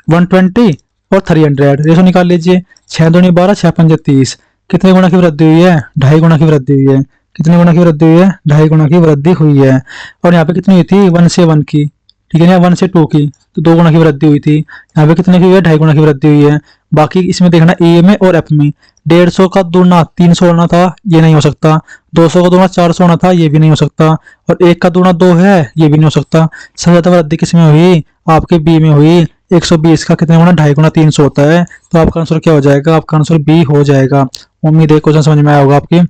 120 और 300 रेशो निकाल लीजिए। 6 दूनी 12 6 पंजे 30, कितने गुना की वृद्धि हुई है 2.5 गुना की वृद्धि हुई है। कितने गुना की वृद्धि हुई है 2.5 गुना की वृद्धि हुई है। और यहाँ पे कितनी हुई थी 1 से 1 की, ठीक है ना, 1 से 2 की तो 2 गुना की वृद्धि हुई थी। यहाँ पे कितने की हुई है 2.5 गुना की वृद्धि हुई है। बाकी इसमें देखना ए में और एफ में 150 का दूना 300 होना था, ये नहीं हो सकता। 200 का दूना 400 होना था, ये भी नहीं हो सकता। और 1 का दूना 2 है, ये भी नहीं हो सकता। सबसे ज्यादा वृद्धि किसमें हुई? आपके बी में हुई। 120 का कितने गुना? 2.5 गुना 300 होता है। तो आपका आंसर क्या हो जाएगा? आपका आंसर बी हो जाएगा। उम्मीद है क्वेश्चन समझ में आया होगा आपकी।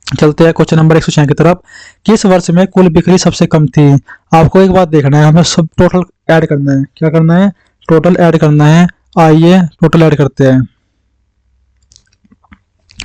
चलते हैं क्वेश्चन नंबर 106 की तरफ। किस वर्ष में कुल बिक्री सबसे कम थी? आपको एक बात देखना है, हमें सब टोटल ऐड करना है। क्या करना है? टोटल ऐड करना है। आइए टोटल ऐड करते हैं।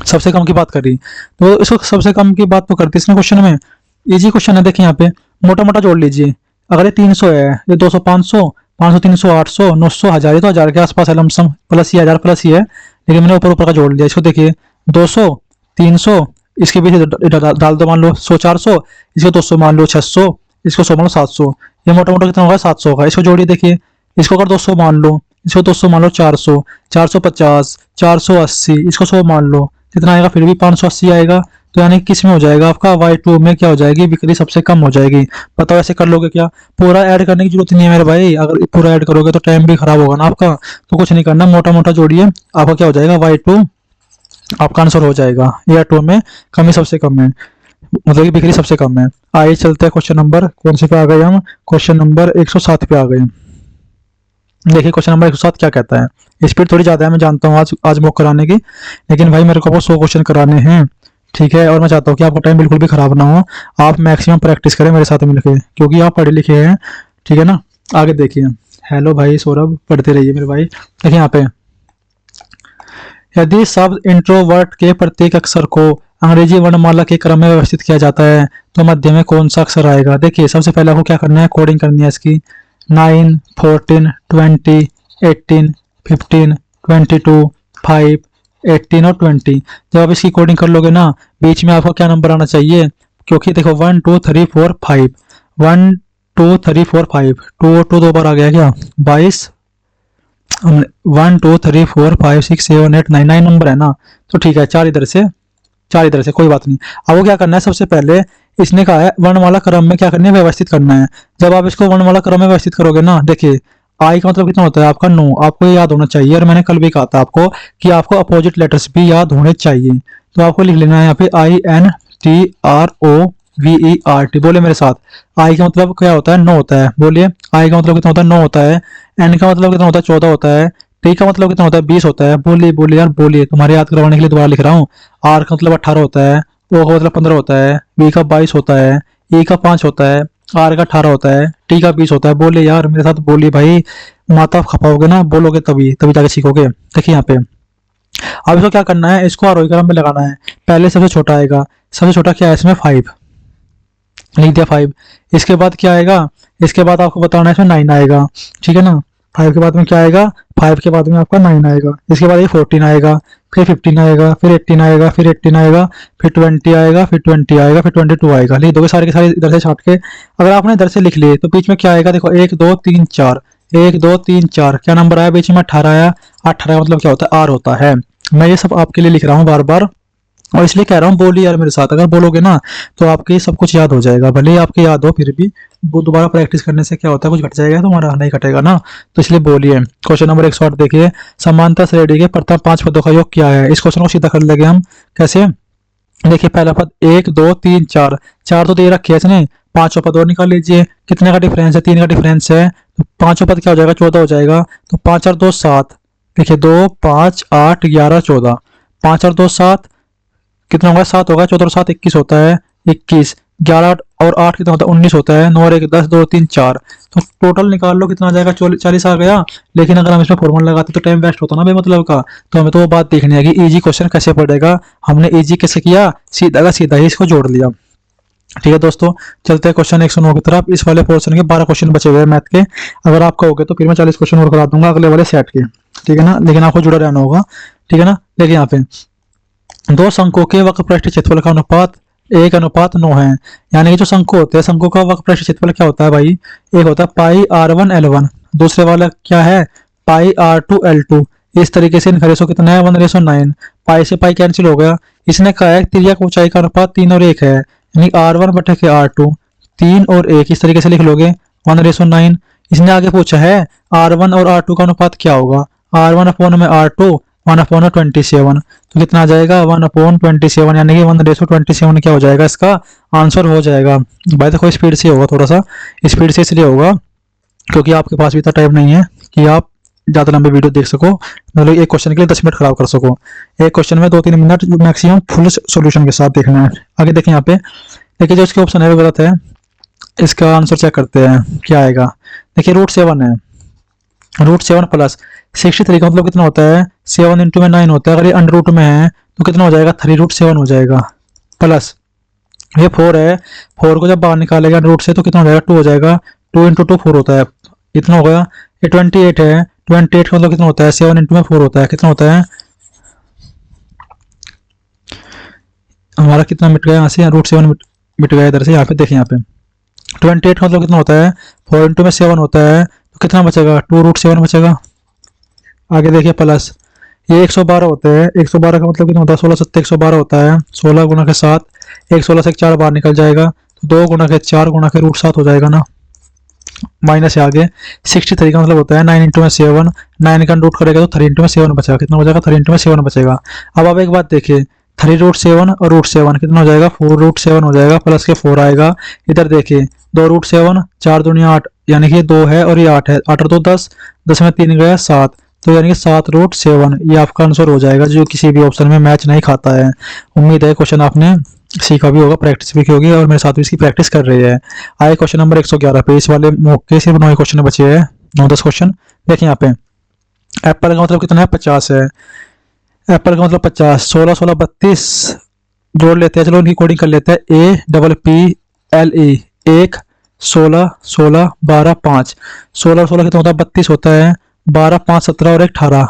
सबसे कम की बात करी तो इसको सबसे कम की बात तो करती है इसने क्वेश्चन में। इजी क्वेश्चन है, देखिए यहाँ पे मोटा मोटा जोड़ लीजिए। अगर ये 300 है, ये 200 500, 500 300 800 900 1000, ये तो 1000 के आसपास है, लमसम प्लस ही 1000 प्लस ही है, लेकिन मैंने ऊपर ऊपर का जोड़ लिया। इसको देखिए 200 300, इसके बीच डाल दो, मान लो 100 400, इसको 200 मान लो 600, इसको 100 मान लो 700, ये मोटा मोटा कितना होगा? 700 का। इसको जोड़िए, देखिए इसको अगर 200 मान लो, इसको 200 मान लो 400, 450, 480, इसको 100 मान लो, कितना आएगा? फिर भी 580 आएगा। तो यानी किस में हो जाएगा आपका? Y2 में क्या हो जाएगी? बिक्री सबसे कम हो जाएगी। बताओ ऐसे कर लोगे क्या? पूरा ऐड करने की जरूरत नहीं है मेरे भाई, अगर पूरा ऐड करोगे तो टाइम भी खराब होगा ना आपका। तो कुछ नहीं करना, मोटा मोटा जोड़िए, आपका क्या हो जाएगा? Y2 आपका आंसर हो जाएगा। Y2 में कमी सबसे कम है, मतलब कि बिक्री सबसे कम है। आइए चलते हैं क्वेश्चन नंबर कौन से पे आ गए हम? क्वेश्चन नंबर 107 पे आ गए। देखिए क्वेश्चन नंबर 107 क्या कहता है। स्पीड थोड़ी ज्यादा है, मैं जानता हूँ आज मॉक कराने की, लेकिन भाई मेरे को वो 100 क्वेश्चन कराने हैं, ठीक है। और मैं चाहता हूँ कि आपका टाइम बिल्कुल भी खराब ना हो, आप मैक्सिमम प्रैक्टिस करें मेरे साथ मिलकर, क्योंकि आप पढ़े लिखे हैं, ठीक है ना। आगे देखिए। हेलो भाई सौरभ, पढ़ते रहिए मेरे भाई। देखिए यहाँ पे, यदि शब्द इंट्रोवर्ट के प्रत्येक अक्षर को अंग्रेजी वर्णमाला के क्रम में व्यवस्थित किया जाता है तो मध्य में कौन सा अक्षर आएगा? देखिए सबसे पहले आपको क्या करना है? कोडिंग करनी है इसकी। 9 14 20 18 15 22 5 18 और 20। जब आप इसकी कोडिंग कर लोगे ना, बीच में आपको क्या नंबर आना चाहिए? क्योंकि देखो 1 2 3 4 5, 1 2 3 4 5, 2 और 2 दो बार आ गया क्या? 22। 1 2 3 4 5 6 7 8 9, 9 नंबर है ना, तो ठीक है। चार इधर से कोई बात नहीं। अब वो क्या करना है? सबसे पहले इसने कहा है वर्णमाला क्रम में क्या करना है? व्यवस्थित करना है। जब आप इसको वर्णमाला क्रम में व्यवस्थित करोगे ना, देखिए आई का मतलब कितना होता है आपका? 9। आपको ये याद होना चाहिए, और मैंने कल भी कहा था आपको कि आपको अपोजिट लेटर्स भी याद होने चाहिए। तो आपको लिख लेना है यहाँ पे INTROVERT। बोले मेरे साथ, आई का मतलब क्या होता है? 9 होता है। बोलिए, आई का मतलब कितना होता है? 9 होता है। एन का मतलब कितना होता है? 14 होता है। टी का मतलब कितना होता है? 20 होता है। बोलिए बोलिए यार बोलिए, तुम्हारे याद करवाने के लिए दोबारा लिख रहा हूँ। आर का मतलब 18 होता है। ओ का मतलब 15 होता है। बी का 22 होता है। ई का 5 होता है। आर का 18 होता है। टी का 20 होता है। बोलिए यार मेरे साथ, बोलिए भाई, माता खपाओगे ना, बोलोगे तभी तभी जाके सीखोगे। देखिए यहाँ पे अब इसको क्या करना है? इसको आरोही क्रम में लगाना है। पहले सबसे छोटा आएगा। सबसे छोटा क्या है इसमें? 5 लिख दिया 5। इसके बाद क्या आएगा? इसके बाद आपको बताना है इसमें 9 आएगा, ठीक है ना। 5 के बाद में क्या आएगा? 5 के बाद में आपका 9 आएगा। इसके बाद ये 14 आएगा, फिर 15 आएगा, फिर 18 आएगा, फिर 18 आएगा, फिर 20 आएगा, फिर 20 आएगा, फिर 22 आएगा। लिख दोगे सारे के सारे इधर से छाट के। अगर आपने इधर से लिख लिए तो बीच में क्या आएगा? देखो 1 2 3 4, 1 2 3 4, क्या नंबर आया बीच में? 18 आया। 18 का मतलब क्या होता है? आर होता है। मैं ये सब आपके लिए लिख रहा हूँ बार बार, और इसलिए कह रहा हूँ बोलिए यार मेरे साथ। अगर बोलोगे ना तो आपके सब कुछ याद हो जाएगा, भले ही आपके याद हो फिर भी वो दोबारा प्रैक्टिस करने से क्या होता है? कुछ घट जाएगा तुम्हारा? नहीं घटेगा ना। तो इसलिए बोलिए। क्वेश्चन नंबर 108 देखिए, समांतर श्रेणी के प्रथम 5 पदों का योग क्या है? इस क्वेश्चन को सीधा कर लेंगे हम। कैसे? देखिए पहला पद 1 2 3 4, 4 तो दे रखे है इसने, पांचों पद और निकाल लीजिए। कितने का डिफरेंस है? 3 का डिफरेंस है, तो पांचों पद क्या हो जाएगा? 14 हो जाएगा। तो 5 और 2 7, देखिए 2 5 8 11 14, 5 और 2 7, कितना होगा? 7 होगा। 14 और 7 21 होता है। 21, 11 और 8 कितना होता है? 19 होता है। 9 और 1 10, 2 3 4, तो टोटल निकाल लो कितना आ जाएगा? 40 आ गया। लेकिन अगर हम इसमें फॉर्मूला लगाते तो टाइम वेस्ट होता ना बेमतलब का। तो हमें तो वो बात देखनी है कि इजी क्वेश्चन कैसे पड़ेगा। हमने इजी कैसे किया? सीधा का सीधा ही इसको जोड़ लिया। ठीक है दोस्तों, चलते हैं क्वेश्चन 109 की तरफ। इस वाले पोर्शन के 12 क्वेश्चन बचे हुए हैं मैथ के। अगर आपका हो गया तो फिर मैं 40 क्वेश्चन और करा दूंगा अगले वाले सेट के, ठीक है ना। लेकिन आपको जुड़ा रहना होगा, ठीक है ना। देखिए यहाँ पे दो शंकों के वक्रपृष्ठ क्षेत्रफल का अनुपात 1:9 है। यानी कि जो शंकु होते हैं, शंकु का वक्रपृष्ठ क्षेत्रफल क्या होता है भाई? एक होता है पाई R1 L1, दूसरे वाला क्या है? पाई R2 L2। इस तरीके से इनका रेशो कितना है? 1:9। पाई से पाई कैंसिल हो गया। इसने कहा है तिर्यक ऊंचाई का अनुपात 3 और 1 है, यानी R1 बटे के R2, 3 और 1 इस तरीके से लिख लोगे 1:9। इसने आगे पूछा है R1 और R2 का अनुपात क्या होगा? R1 में R2 1/27, तो कितना आ जाएगा 1/27, यानी कि 1/27 क्या हो जाएगा, इसका आंसर हो जाएगा। भाई देखो स्पीड से होगा, थोड़ा सा स्पीड से इसलिए होगा क्योंकि आपके पास भी इतना टाइम नहीं है कि आप ज़्यादा लंबे वीडियो देख सको, मतलब एक क्वेश्चन के लिए 10 मिनट खराब कर सको। एक क्वेश्चन में 2-3 मिनट मैक्सिमम फुल सॉल्यूशन के साथ देखना है। आगे देखिए यहाँ पे, देखिए जो इसके ऑप्शन है वो गलत है, इसका आंसर चेक करते हैं क्या आएगा। देखिए √7 है, √7 प्लस 63 का मतलब कितना होता है, 7 इंटू में 9 होता है। अगर ये अंडर रूट में है तो कितना हो जाएगा, 3√7 हो जाएगा। प्लस ये 4 है, 4 को जब बाहर निकालेगा रूट से तो कितना हो जाएगा, 2 हो जाएगा। 2 इंटू 2 4 होता है, इतना हो गया। ये 28 है, 28 का मतलब कितना होता है, 7 इंटू में 4 होता है, कितना होता है हमारा, कितना मिट गया यहाँ से, √7 मिट गया इधर से। यहाँ पे देखिए, यहाँ पे 28 का मतलब कितना होता है, 4 इंटू में 7 होता है, तो कितना बचेगा, 2√7 बचेगा। आगे देखिए प्लस ये 112 होते हैं, 112 का मतलब कितना होता है, 16 7 112 होता है। 16 गुना के 7, 16 से 4 बाहर निकल जाएगा, तो 2 गुना के 4 गुना के √7 हो जाएगा ना। माइनस है आगे 63 का मतलब होता है 9 इंटू में 7, 9 का रूट करेगा तो 3 इंटू में 7 बचेगा, कितना हो जाएगा, 3 इंटू में 7 बचेगा। अब आप एक बात देखिए, 3√7 और √7 कितना हो जाएगा, 4√7 हो जाएगा, प्लस के 4 आएगा। इधर देखिए 2√7, 4 दूनी 8, यानी कि 2 है और ये 8 है, 8 और 2 10, 10 में 3 गया 7, तो यानी कि 7√7 ये आपका आंसर हो जाएगा, जो किसी भी ऑप्शन में मैच नहीं खाता है। उम्मीद है क्वेश्चन आपने सीखा भी होगा, प्रैक्टिस भी की होगी और मेरे साथ भी इसकी प्रैक्टिस कर रही है। आए क्वेश्चन नंबर 111 पे, इस वाले मौके सिर्फ 9 क्वेश्चन बचे हैं, 9-10 क्वेश्चन। देखिए यहाँ पे एप्पल का मतलब कितना है, 50 है। एप्पल का मतलब 50, 16 16 32 जोड़ लेते हैं, चलो उनकी कोडिंग कर लेते हैं। APPLE 1 16 16 12 5, 16 और 16 कितना होता है, 32 होता है। 12 5 17 और 1 18,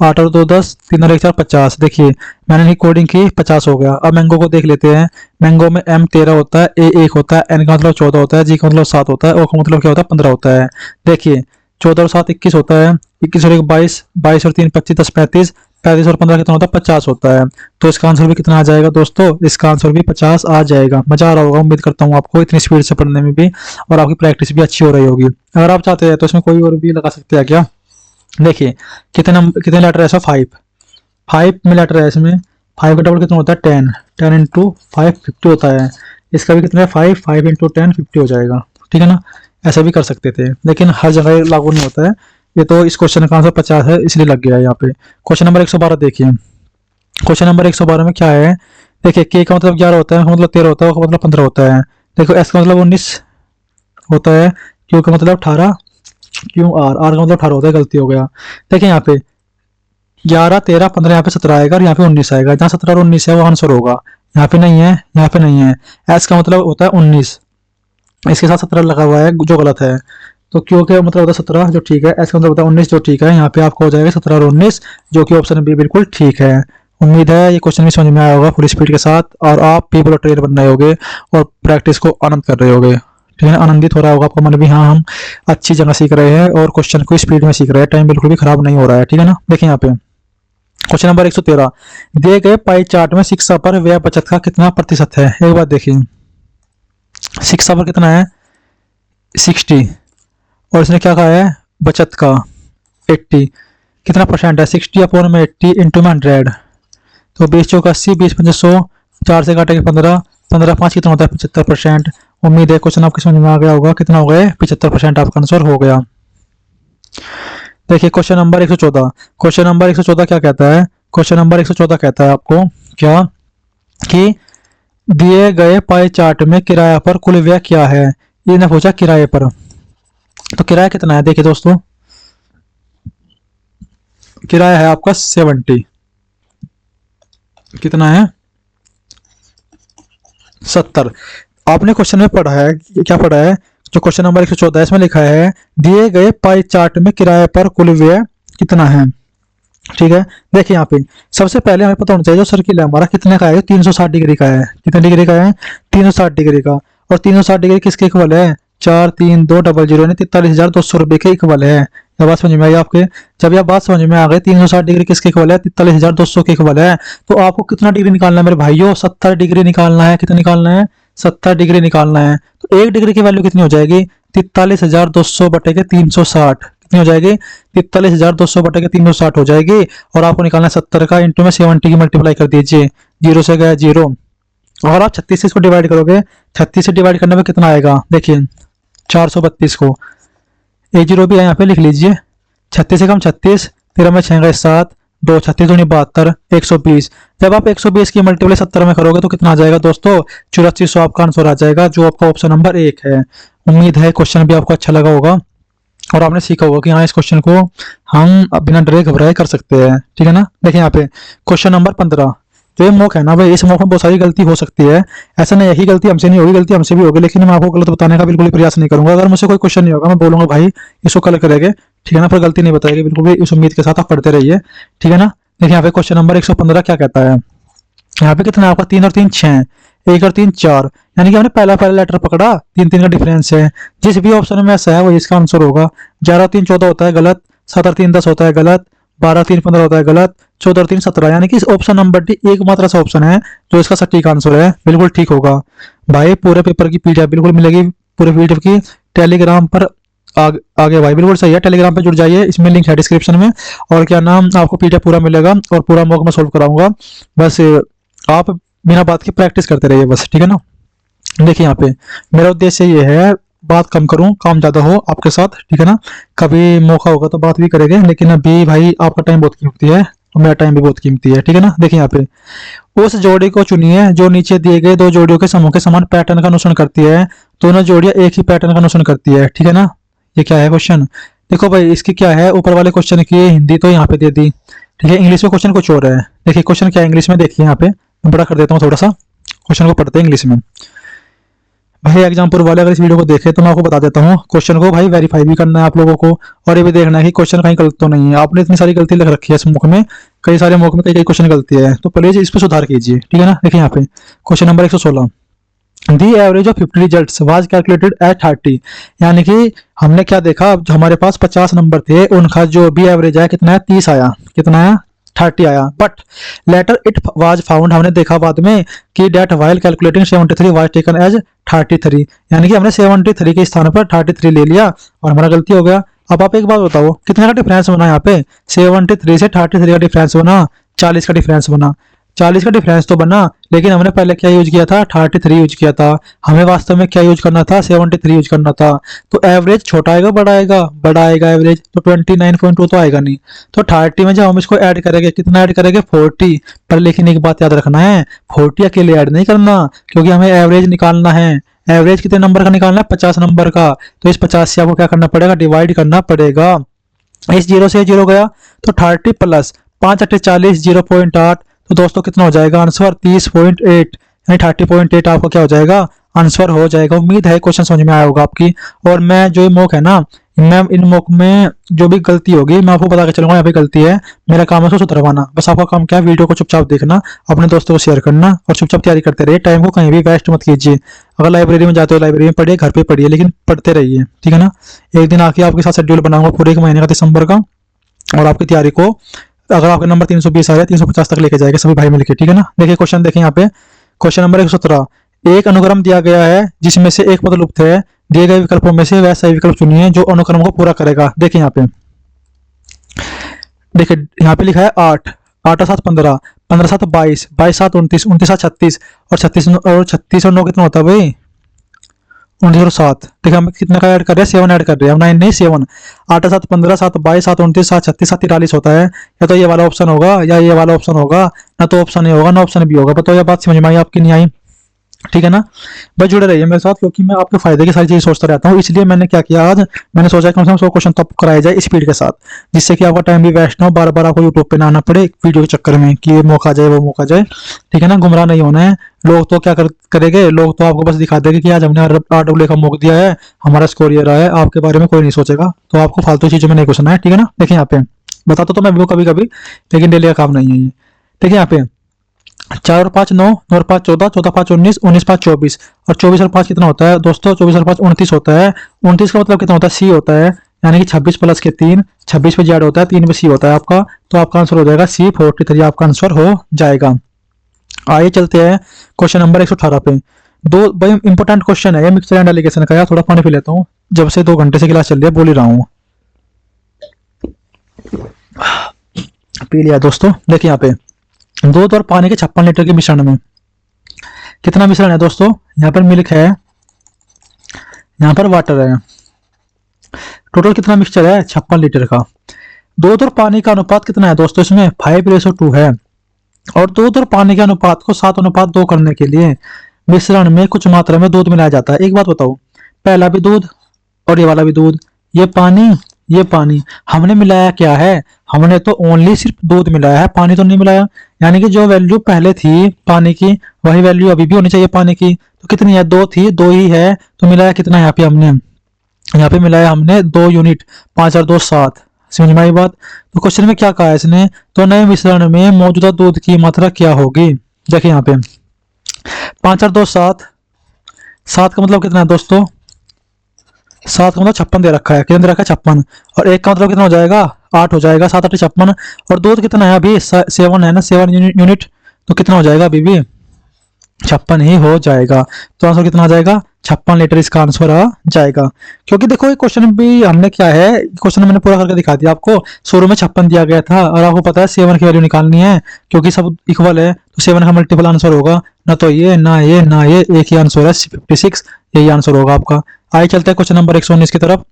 8 और 2 10, 3 और 1 4 50। देखिए मैंने इनकी कोडिंग की, 50 हो गया। अब मैंगो को देख लेते हैं। मैंगो में M 13 होता है, A 1 होता है, N का मतलब 14 होता है, G का मतलब 7 होता है, O का मतलब क्या होता है, 15 होता है। देखिए 14 और 7 21 होता है, 21 और 1 22, 22 और 3 25 10 35, 35 और 15 कितना होता है, 50 होता है। तो इसका आंसर भी कितना आ जाएगा दोस्तों, इसका आंसर भी 50 आ जाएगा। मजा आ रहा होगा, उम्मीद करता हूँ आपको इतनी स्पीड से पढ़ने में भी, और आपकी प्रैक्टिस भी अच्छी हो रही होगी। अगर आप चाहते हैं तो इसमें कोई और भी लगा सकते हैं क्या। देखिए कितने लेटर है, 5 में लेटर है इसमें, 5 का डबल कितना होता है, 10, 10 इंटू 5 50 होता है। इसका भी कितना है, 5 इंटू 10 50 हो जाएगा, ठीक है ना। ऐसा भी कर सकते थे, लेकिन हर जगह लागू नहीं होता है। ये तो इस क्वेश्चन का आंसर 50 है, इसलिए लग गया है यहाँ पे। क्वेश्चन नंबर 112 देखिए, क्वेश्चन नंबर 112 में क्या है। देखिए के का मतलब 11 होता है, मतलब 13 होता है, का मतलब 15 होता है। देखो एस का मतलब 19 होता है, क्यू का मतलब 18, क्यू आर का मतलब 18 होता है, गलती हो गया। देखिए यहाँ पे 11 13 15, यहाँ पे 17 आएगा और यहाँ पे 19 आएगा। जहाँ 17 और 19 है वो आंसर होगा, यहाँ पे नहीं है, यहाँ पे नहीं है। एस का मतलब होता है 19, इसके साथ 17 लगा हुआ है जो गलत है। तो क्यू का मतलब होता है 17 जो ठीक है, एस का मतलब होता है 19 जो ठीक है। यहाँ पे आपको हो जाएगा 17 और 19, जो कि ऑप्शन बी बिल्कुल ठीक है। उम्मीद है ये क्वेश्चन भी समझ में आया होगा फुल स्पीड के साथ, और आप भी बोलो ट्रेनर बन रहे होगे और प्रैक्टिस को आनंद कर रहे होगे, ठीक है। आनंदित हो रहा होगा आपका मन भी, हाँ हम अच्छी जगह सीख रहे हैं और क्वेश्चन को स्पीड में सीख रहे हैं, टाइम बिल्कुल भी खराब नहीं हो रहा है, ठीक है ना। देखिए यहाँ पे क्वेश्चन नंबर 113, दिए गए पाई चार्ट में शिक्षा पर व्यय बचत का कितना प्रतिशत है। एक बात देखिए, शिक्षा पर कितना है 60, और इसने क्या कहा है बचत का 80, कितना परसेंट है 60 अपॉन में 80 इंटू में 100, तो 20 चौक 80, 20 पंजे 100, 4 से काटेंगे 15, 15 5 कितना होता है 75%। उम्मीद है क्वेश्चन आपके समझ में आ गया होगा, कितना हो गया 75% आपका आंसर हो गया। देखिए क्वेश्चन नंबर 114, क्वेश्चन नंबर 114 क्या कहता है, क्वेश्चन नंबर 114 कहता है आपको क्या, कि दिए गए पाई चार्ट में किराया पर कुल व्यय क्या है। ये पूछा किराए पर, तो किराया कितना है। देखिए दोस्तों किराया है आपका 70, कितना है 70। आपने क्वेश्चन में पढ़ा है, क्या पढ़ा है, जो क्वेश्चन नंबर 114 इसमें लिखा है दिए गए पाई चार्ट में किराए पर कुल व्यय कितना है, ठीक है। देखिए यहाँ पे सबसे पहले हमें पता होना चाहिए जो सर्किल है हमारा कितने का है, 360 डिग्री का है। कितने डिग्री का है 360 डिग्री का, और 360 डिग्री किसके इक्वल है 43200 यानी 43,200 रुपए के इक्वल है। यह बात समझ में आई आपके, जब यह बात समझ में आ गई 360 डिग्री किसके इक्वल है 43,200 के इक्वल है, तो आपको कितना डिग्री निकालना है मेरे भाइयों, 70 डिग्री निकालना है। कितना निकालना है 70 डिग्री निकालना है। तो 1 डिग्री की वैल्यू कितनी हो जाएगी 43,200 बटे के 360, कितनी हो जाएगी, 43,200 बटे के 360 हो जाएगी। और आपको निकालना है 70 का, इंटू में 70 की मल्टीप्लाई कर दीजिए, जीरो से गया जीरो। और आप 36 से इसको डिवाइड करोगे, 36 से डिवाइड करने में कितना आएगा, देखिए 432 को, एक जीरो भी है यहाँ पे लिख लीजिए। 36 से कम 36, 13 में 6 गए 7, 2 36 दूनी 72, 120। जब आप 120 की मल्टीप्लाई 70 में करोगे तो कितना आ जाएगा दोस्तों, 8400 आपका आंसर आ जाएगा, जो आपका ऑप्शन नंबर 1 है। उम्मीद है क्वेश्चन भी आपको अच्छा लगा होगा और आपने सीखा होगा कि हाँ इस क्वेश्चन को हम बिना डरे घबराए कर सकते हैं, ठीक है ना। देखिए यहाँ पे क्वेश्चन नंबर 15, जो ये मॉक है ना भाई, इस मॉक में बहुत सारी गलती हो सकती है। ऐसा नहीं, यही गलती हमसे नहीं होगी, गलती हमसे भी होगी, लेकिन मैं आपको गलत बताने का बिल्कुल भी प्रयास नहीं करूंगा। अगर मुझसे कोई क्वेश्चन नहीं होगा, मैं बोलूंगा भाई इसको कल करेंगे, ठीक है ना, फिर गलती नहीं बताएगी बिल्कुल भी, इस उम्मीद के साथ आप पढ़ते रहिए, ठीक है ना। देखिए यहाँ पे क्वेश्चन नंबर 115 क्या कहता है, यहाँ पे कितना है आपका, 3 और 3 6, 1 और 3 4, यानी कि हमने पहला पहला लेटर पकड़ा, 3 3 का डिफरेंस है। जिस भी ऑप्शन में ऐसा है वही इसका आंसर होगा। 11 और 3 14 होता है गलत, 7 और 3 10 होता है गलत, 12 और 3 15 होता है गलत, 14 और 3 17, यानी कि इस ऑप्शन नंबर डी एकमात्र ऐसा ऑप्शन है जो इसका सटीक आंसर है, बिल्कुल ठीक होगा। भाई पूरे पेपर की पीडीएफ बिल्कुल मिलेगी, पूरे पीडीएफ की टेलीग्राम पर आगे भाई बिल्कुल सही है, टेलीग्राम पे जुड़ जाइए, इसमें लिंक है डिस्क्रिप्शन में। और क्या नाम, आपको पीडीएफ पूरा मिलेगा और पूरा मॉक में सोल्व कराऊंगा। बस आप बिना बात की प्रैक्टिस करते रहिए बस, ठीक है ना। देखिए यहाँ पे मेरा उद्देश्य ये है, बात कम करूं काम ज्यादा हो आपके साथ, ठीक है ना। कभी मौका होगा तो बात भी करेंगे, लेकिन अभी भाई आपका टाइम बहुत कीमती है तो मेरा टाइम भी बहुत कीमती है, ठीक है ना। देखिए यहाँ पे उस जोड़ी को चुनिए जो नीचे दिए गए दो जोड़ियों के समूह के समान पैटर्न का अनुसरण करती है। दोनों जोड़ियां एक ही पैटर्न का अनुसरण करती है, ठीक है ना। ये क्या है क्वेश्चन, देखो भाई इसकी क्या है, ऊपर वाले क्वेश्चन की हिंदी तो यहाँ पे दे दी, ठीक है, इंग्लिश में क्वेश्चन कुछ और है। देखिए क्वेश्चन क्या है इंग्लिश में, देखिए यहाँ पे मैं बड़ा कर देता हूँ थोड़ा सा, क्वेश्चन को पढ़ते हैं इंग्लिश में। भाई एग्जाम्पल वाले अगर इस वीडियो को देखे तो मैं आपको बता देता हूँ, क्वेश्चन को भाई वेरीफाई भी करना है आप लोगों को, और ये भी देखना है कि क्वेश्चन कहीं गलत तो नहीं है। आपने इतनी सारी गलती लिख रखी है इस मुख में, कई सारे मुख में कई कई क्वेश्चन गलती है, तो प्लीज इस पर सुधार कीजिए, ठीक है ना। देखिए यहाँ पे question number 116, the average of 50 results was calculated at 30, यानी कि हमने क्या देखा, जो हमारे पास 50 नंबर थे उनका जो भी एवरेज आया कितना है, 30 आया, कितना है 30 आया। But later it was found, हमने देखा बाद में कि that while calculating 73 was taken as 33, यानी कि हमने 73 के स्थान पर 33 ले लिया और हमारा गलती हो गया। अब आप एक बात बताओ कितने का डिफरेंस बना, यहाँ पे 73 से 33 का डिफरेंस बना, 40 का डिफरेंस बना। 40 का डिफरेंस तो बना, लेकिन हमने पहले क्या यूज किया था, 33 यूज किया था। हमें वास्तव में क्या यूज करना था, 73 यूज करना था। तो एवरेज छोटा आएगा बड़ा आएगा, बड़ा आएगा एवरेज, तो 29.2 तो आएगा नहीं। तो 30 में जब हम इसको ऐड करेंगे, कितना ऐड करेंगे, 40। पर लेकिन एक बात याद रखना है, 40 अकेले ऐड नहीं करना, क्योंकि हमें एवरेज निकालना है। एवरेज कितने नंबर का निकालना है, 50 नंबर का। तो इस 50 से आपको क्या करना पड़ेगा, डिवाइड करना पड़ेगा। इस जीरो से जीरो गया तो 30 प्लस 5 8 40, 0.8, तो दोस्तों कितना हो जाएगा आंसर, 30.8, यानी 30.8 आपको क्या हो जाएगा, आंसर हो जाएगा। उम्मीद है क्वेश्चन समझ में आया होगा आपकी। और मैं जो मॉक है ना, मैं इन मॉक में जो भी गलती होगी मैं आपको बता के चलूंगा, यहाँ पे गलती है, मेरा काम है उसको सुधरवाना। बस आपका काम क्या है, वीडियो को चुपचाप देखना, अपने दोस्तों को शेयर करना और चुपचाप तैयारी करते रहिए, टाइम को कहीं भी वेस्ट मत कीजिए। अगर लाइब्रेरी में जाते हो लाइब्रेरी में पढ़िए, घर पे पढ़िए, लेकिन पढ़ते रहिए, ठीक है ना। एक दिन आके आपके साथ शेड्यूल बनाऊंगा पूरे एक महीने का, दिसंबर का, और आपकी तैयारी को, अगर आपके नंबर 320 आ जाए 350 तक लेके जाएगा सभी भाई मिलके, ठीक है ना। देखिए क्वेश्चन देखें यहाँ पे, क्वेश्चन नंबर 117, एक अनुक्रम दिया गया है जिसमें से एक पद लुप्त है, दिए गए विकल्पों में से वैसा ही विकल्प चुनिए जो अनुक्रम को पूरा करेगा। देखिए यहाँ पे, देखिए यहाँ पे लिखा है 8, 8 और 7 15, 15 7 22, 22 7 29, 29 7 36, और 36 और 9 कितना होता है भाई, 29 और 7। देखिए हम कितना का ऐड कर रहे हैं, 7 ऐड कर रहे हैं, 9 नहीं 7। 8 7 15, 7 22, 7 29, 7 36, 7 43 होता है। या तो ये वाला ऑप्शन होगा या ये वाला ऑप्शन होगा, ना तो ऑप्शन नहीं होगा ना ऑप्शन भी होगा। बताओ ये बात समझ में आई आपकी, नहीं आई, ठीक है ना। बस जुड़े रहिए मेरे साथ, क्योंकि मैं आपके फायदे की सारी चीजें सोचता रहता हूँ। इसलिए मैंने क्या किया, आज मैंने सोचा कम से कम 100 क्वेश्चन तब कराया जाए स्पीड के साथ, जिससे कि आपका टाइम भी वेस्ट ना हो, बार बार आपको यूट्यूब पे ना आना पड़े वीडियो के चक्कर में कि ये मौका जाए वो मौका जाए, ठीक है ना। गुमराह नहीं होना है। लोग तो क्या करेंगे, लोग तो आपको बस दिखा देंगे कि आज हमने RWA का मौका दिया है, हमारा स्कोर ये रहा है, आपके बारे में कोई नहीं सोचेगा। तो आपको फालतू चीजों में नहीं घुसना है, ठीक है ना। देखिए यहाँ पे बताता तो मैं भी कभी कभी, लेकिन डेली का काम नहीं है ये। देखिए यहाँ पे 4 और 5 9, 9 और 5 14, 14 5 19, 19 5 24, और 24 और 5 कितना होता है दोस्तों, 24 और 5 29 होता है। 29 का मतलब कितना होता है, C होता है, यानी कि 26 प्लस के 3, 26 पे Z होता है, 3 पे C होता है आपका। तो आपका आंसर हो जाएगा C, 43 आपका आंसर हो जाएगा। आइए चलते हैं क्वेश्चन नंबर 118 पे। दो भाई इंपॉर्टेंट क्वेश्चन है ये, मिक्सचर एंड एलिगेशन का। यार थोड़ा पानी पी लेता हूँ, जब से 2 घंटे से क्लास चल रही है, बोल ही रहा हूँ। पी लिया दोस्तों। देखिए यहाँ पे दूध और पानी के 56 लीटर के मिश्रण में कितना मिश्रण है दोस्तों? यहाँ पर मिल्क है, यहाँ पर वाटर है। टोटल कितना मिक्सचर है? 56 लीटर का। दूध और पानी का अनुपात कितना है दोस्तों? इसमें 5:2 है। और दूध और पानी के अनुपात को 7:2 करने के लिए मिश्रण में कुछ मात्रा में दूध मिलाया जाता है। एक बात बताओ, पहला भी दूध और ये वाला भी दूध, ये पानी, ये पानी, हमने मिलाया क्या है? हमने तो ओनली सिर्फ दूध मिलाया है, पानी तो नहीं मिलाया। यानी कि जो वैल्यू पहले थी पानी की वही वैल्यू अभी भी होनी चाहिए पानी की। तो कितनी है? 2 थी, 2 ही है। तो मिलाया कितना यहाँ पे हमने? यहाँ पे मिलाया हमने 2 यूनिट, 5 और 2 7। समझ में आई बात? तो क्वेश्चन में क्या कहा है इसने? तो नए मिश्रण में मौजूदा दूध की मात्रा क्या होगी? देखिए यहाँ पे 5 और 2 7, 7 का मतलब कितना है दोस्तों? 7 का मतलब 56 दे रखा है। कितना दे रखा है? 56। और 1 का मतलब कितना हो जाएगा? 8 हो जाएगा। 7 8 56। और दूध कितना है अभी? 7 है ना, 7 यूनिट। तो कितना हो जाएगा अभी भी? 56 ही हो जाएगा। तो आंसर कितना आ जाएगा? 56 लीटर इसका आंसर आ जाएगा। क्योंकि देखो ये क्वेश्चन भी हमने क्या है, क्वेश्चन मैंने पूरा करके दिखा दिया आपको। शुरू में 56 दिया गया था और आपको पता है 7 की वैल्यू निकालनी है, क्योंकि सब इक्वल है तो 7 का मल्टीपल आंसर होगा। ना तो ये ना ये ना ये, एक ही आंसर है 56, यही आंसर होगा आपका। आइए चलते हैं क्वेश्चन नंबर 119 की तरफ।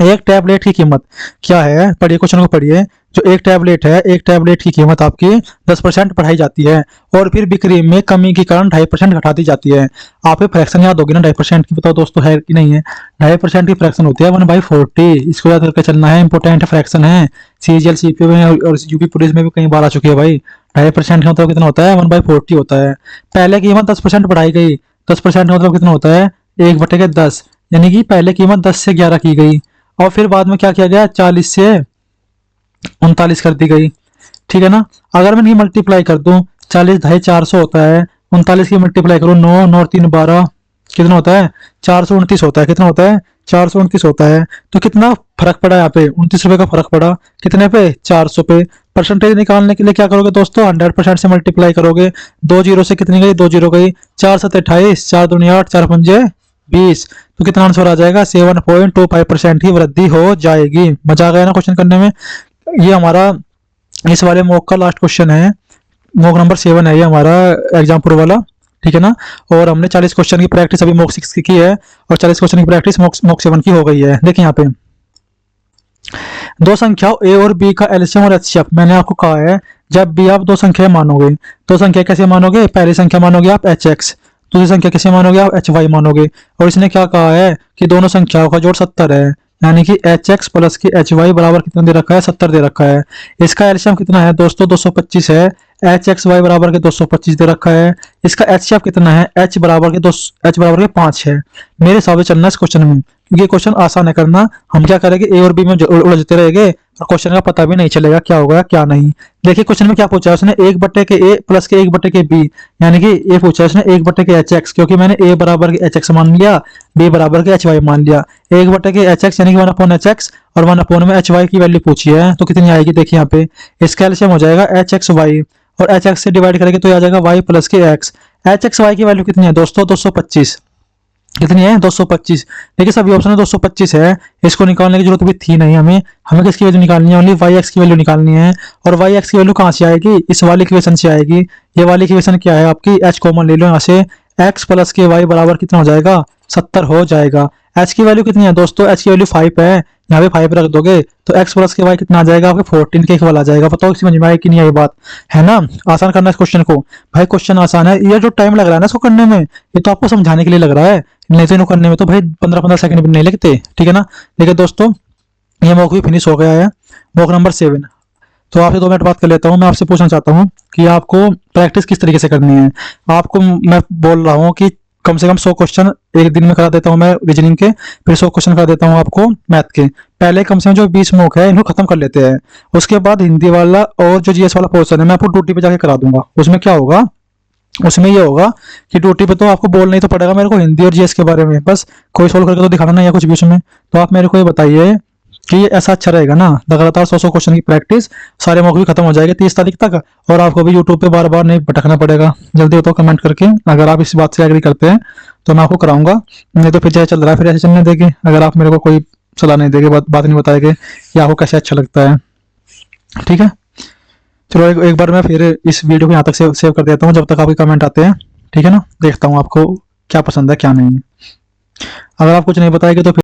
एक टैबलेट की कीमत क्या है? पढ़िए क्वेश्चन को पढ़िए। जो एक टैबलेट है, एक टैबलेट की कीमत आपकी 10% बढ़ाई जाती है और फिर बिक्री में कमी के कारण 2.5% घटा दी जाती है। आपको फ्रैक्शन याद होगी ना 2.5% की? बताओ दोस्तों है कि नहीं है? 2.5% की फ्रैक्शन होती है 1/40। इसको याद करके चलना है, इंपोर्टेंट फ्रैक्शन है। सीजीएल सीपीओ में और यूपी पुलिस में भी कई बार आ चुकी है भाई। 2.5% का मतलब कितना होता है? 1/40 होता है। पहले कीमत 10% बढ़ाई गई। 10% का मतलब कितना होता है? 1/10, यानी कि पहले कीमत 10 से 11 की गई और फिर बाद में क्या किया गया? 40 से 39 कर दी गई। ठीक है ना? अगर मैं ये मल्टीप्लाई कर दूं, 40 ढाई 400 होता है, 39 की मल्टीप्लाई करूं 9 9 3 12, कितना होता है? 429 होता है। कितना होता है? 429 होता है। तो कितना फर्क पड़ा यहाँ पे? 29 रुपए का फर्क पड़ा। कितने पे? 400 पे। परसेंटेज निकालने के लिए क्या करोगे दोस्तों? 100% से मल्टीप्लाई करोगे। 2 जीरो से कितनी गई? 2 जीरो गई। 4 7 28, 4 दूनी 8, 4 पंजे 20। तो कितना आंसर आ जाएगा? 7.25% की वृद्धि हो जाएगी। मजा आ गया ना क्वेश्चन करने में? ये हमारा इस वाले मॉक का लास्ट क्वेश्चन है। मॉक नंबर 7 है ये हमारा एग्जाम प्रो वाला। ठीक है ना? और हमने 40 क्वेश्चन की प्रैक्टिस अभी मॉक 6 की है और 40 क्वेश्चन की प्रैक्टिस मॉक 7 की हो गई है। देखिए यहाँ पे दो संख्याओं ए और बी का एलसीएम और एचसीएफ मैंने आपको कहा है, जब भी आप दो संख्याएं मानोगे, दो संख्या कैसे मानोगे? पहली संख्या मानोगे आप एच एक्स, दूसरी संख्या कैसे मानोगे? आप एच वाई मानोगे। और इसने क्या कहा है कि दोनों संख्याओं का जोड़ 70 है, यानी कि एच एक्स प्लस की एच वाई बराबर कितना दे रखा है? 70 दे रखा है। इसका एलसीएम कितना है दोस्तों? 225 है। एच एक्स वाई बराबर के 225 दे रखा है। इसका एचसीएफ कितना है? एच बराबर के 5 है। मेरे हिसाब से चलना है इस क्वेश्चन में, क्योंकि क्वेश्चन आसान है करना। हम क्या करेंगे? ए और बी में उलझते रहेंगे और क्वेश्चन का पता भी नहीं चलेगा क्या होगा क्या नहीं। देखिए क्वेश्चन में क्या पूछा है उसने? 1/के ए प्लस के 1/के बी, यानी कि ए पूछा है उसने 1/के एच एक्स, क्योंकि मैंने ए बराबर के एच एक्स मान लिया, बी बराबर के एच वाई मान लिया। 1/के एच एक्स यानी कि 1/एच और 1/ में एच वाई की वैल्यू पूछी है, तो कितनी आएगी? देखिए यहाँ पे इसका एलसीएम हो जाएगा एच एक्स वाई, और एच एक्स से डिवाइड करेंगे तो आ जाएगा वाई प्लस के एक्स। एच एक्स वाई की वैल्यू कितनी है दोस्तों? 225। कितनी है? 225। देखिए सभी ऑप्शन में 225 है, इसको निकालने की जरूरत भी थी नहीं हमें। हमें किसकी वैल्यू निकालनी है? ओनली वाई एक्स की वैल्यू निकालनी है। और वाई एक्स की वैल्यू कहाँ से आएगी? इस वाली इक्वेशन से आएगी। ये वाली इक्वेशन क्या है आपकी? एच कॉमन ले लो यहाँ से। एक्स प्लस के वाई बराबर कितना हो जाएगा? 70 हो जाएगा। एच की वैल्यू कितनी है दोस्तों? एच की वैल्यू 5 है, यहाँ पे 5 रख दोगे तो एक्स प्लस के वाई कितना आ जाएगा? आपके 14 के इक्वल आ जाएगा। बताओ समझ में आई कि नहीं आई बात? है ना? आसान करना है इस क्वेश्चन को भाई। क्वेश्चन आसान है, ये जो टाइम लग रहा है ना इसको करने में, ये तो आपको समझाने के लिए लग रहा है, नहीं तो इनको करने में तो भाई 15-15 सेकंड भी नहीं लगते। ठीक है ना? देखिए दोस्तों ये मॉक भी फिनिश हो गया है, मॉक नंबर 7। तो आपसे 2 मिनट बात कर लेता हूँ। मैं आपसे पूछना चाहता हूँ कि आपको प्रैक्टिस किस तरीके से करनी है। आपको मैं बोल रहा हूँ कि कम से कम 100 क्वेश्चन एक दिन में करा देता हूँ मैं रीजनिंग के, फिर 100 क्वेश्चन करा देता हूँ आपको मैथ के। पहले कम से कम जो 20 मॉक है इनको खत्म कर लेते हैं, उसके बाद हिंदी वाला और जो जीएस वाला पोर्शन है मैं आपको ड्यूटी पे जाके करा दूंगा। उसमें क्या होगा? उसमें ये होगा कि ड्यूटी पे तो आपको बोलना ही तो पड़ेगा मेरे को हिंदी और जीएस के बारे में, बस कोई सोल्व करके तो दिखाना नहीं है कुछ भी उसमें। तो आप मेरे को ये बताइए कि ये ऐसा अच्छा रहेगा ना? लगातार 100 क्वेश्चन की प्रैक्टिस, सारे मौके भी खत्म हो जाएंगे 30 तारीख तक, और आपको भी यूट्यूब पे बार बार नहीं भटकना पड़ेगा। जल्दी हो तो कमेंट करके अगर आप इस बात से एग्री करते हैं तो मैं आपको कराऊंगा, नहीं तो फिर जैसे चल रहा है फिर ऐसे चलने देंगे, अगर आप मेरे को कोई सलाह नहीं देंगे, बात नहीं बताएंगे कि आपको कैसे अच्छा लगता है। ठीक है, चलो एक बार मैं फिर इस वीडियो को यहाँ तक सेव कर देता हूँ जब तक आपके कमेंट आते हैं। ठीक है ना, देखता हूँ आपको क्या पसंद है क्या नहीं। अगर आप कुछ नहीं बताएंगे तो फिर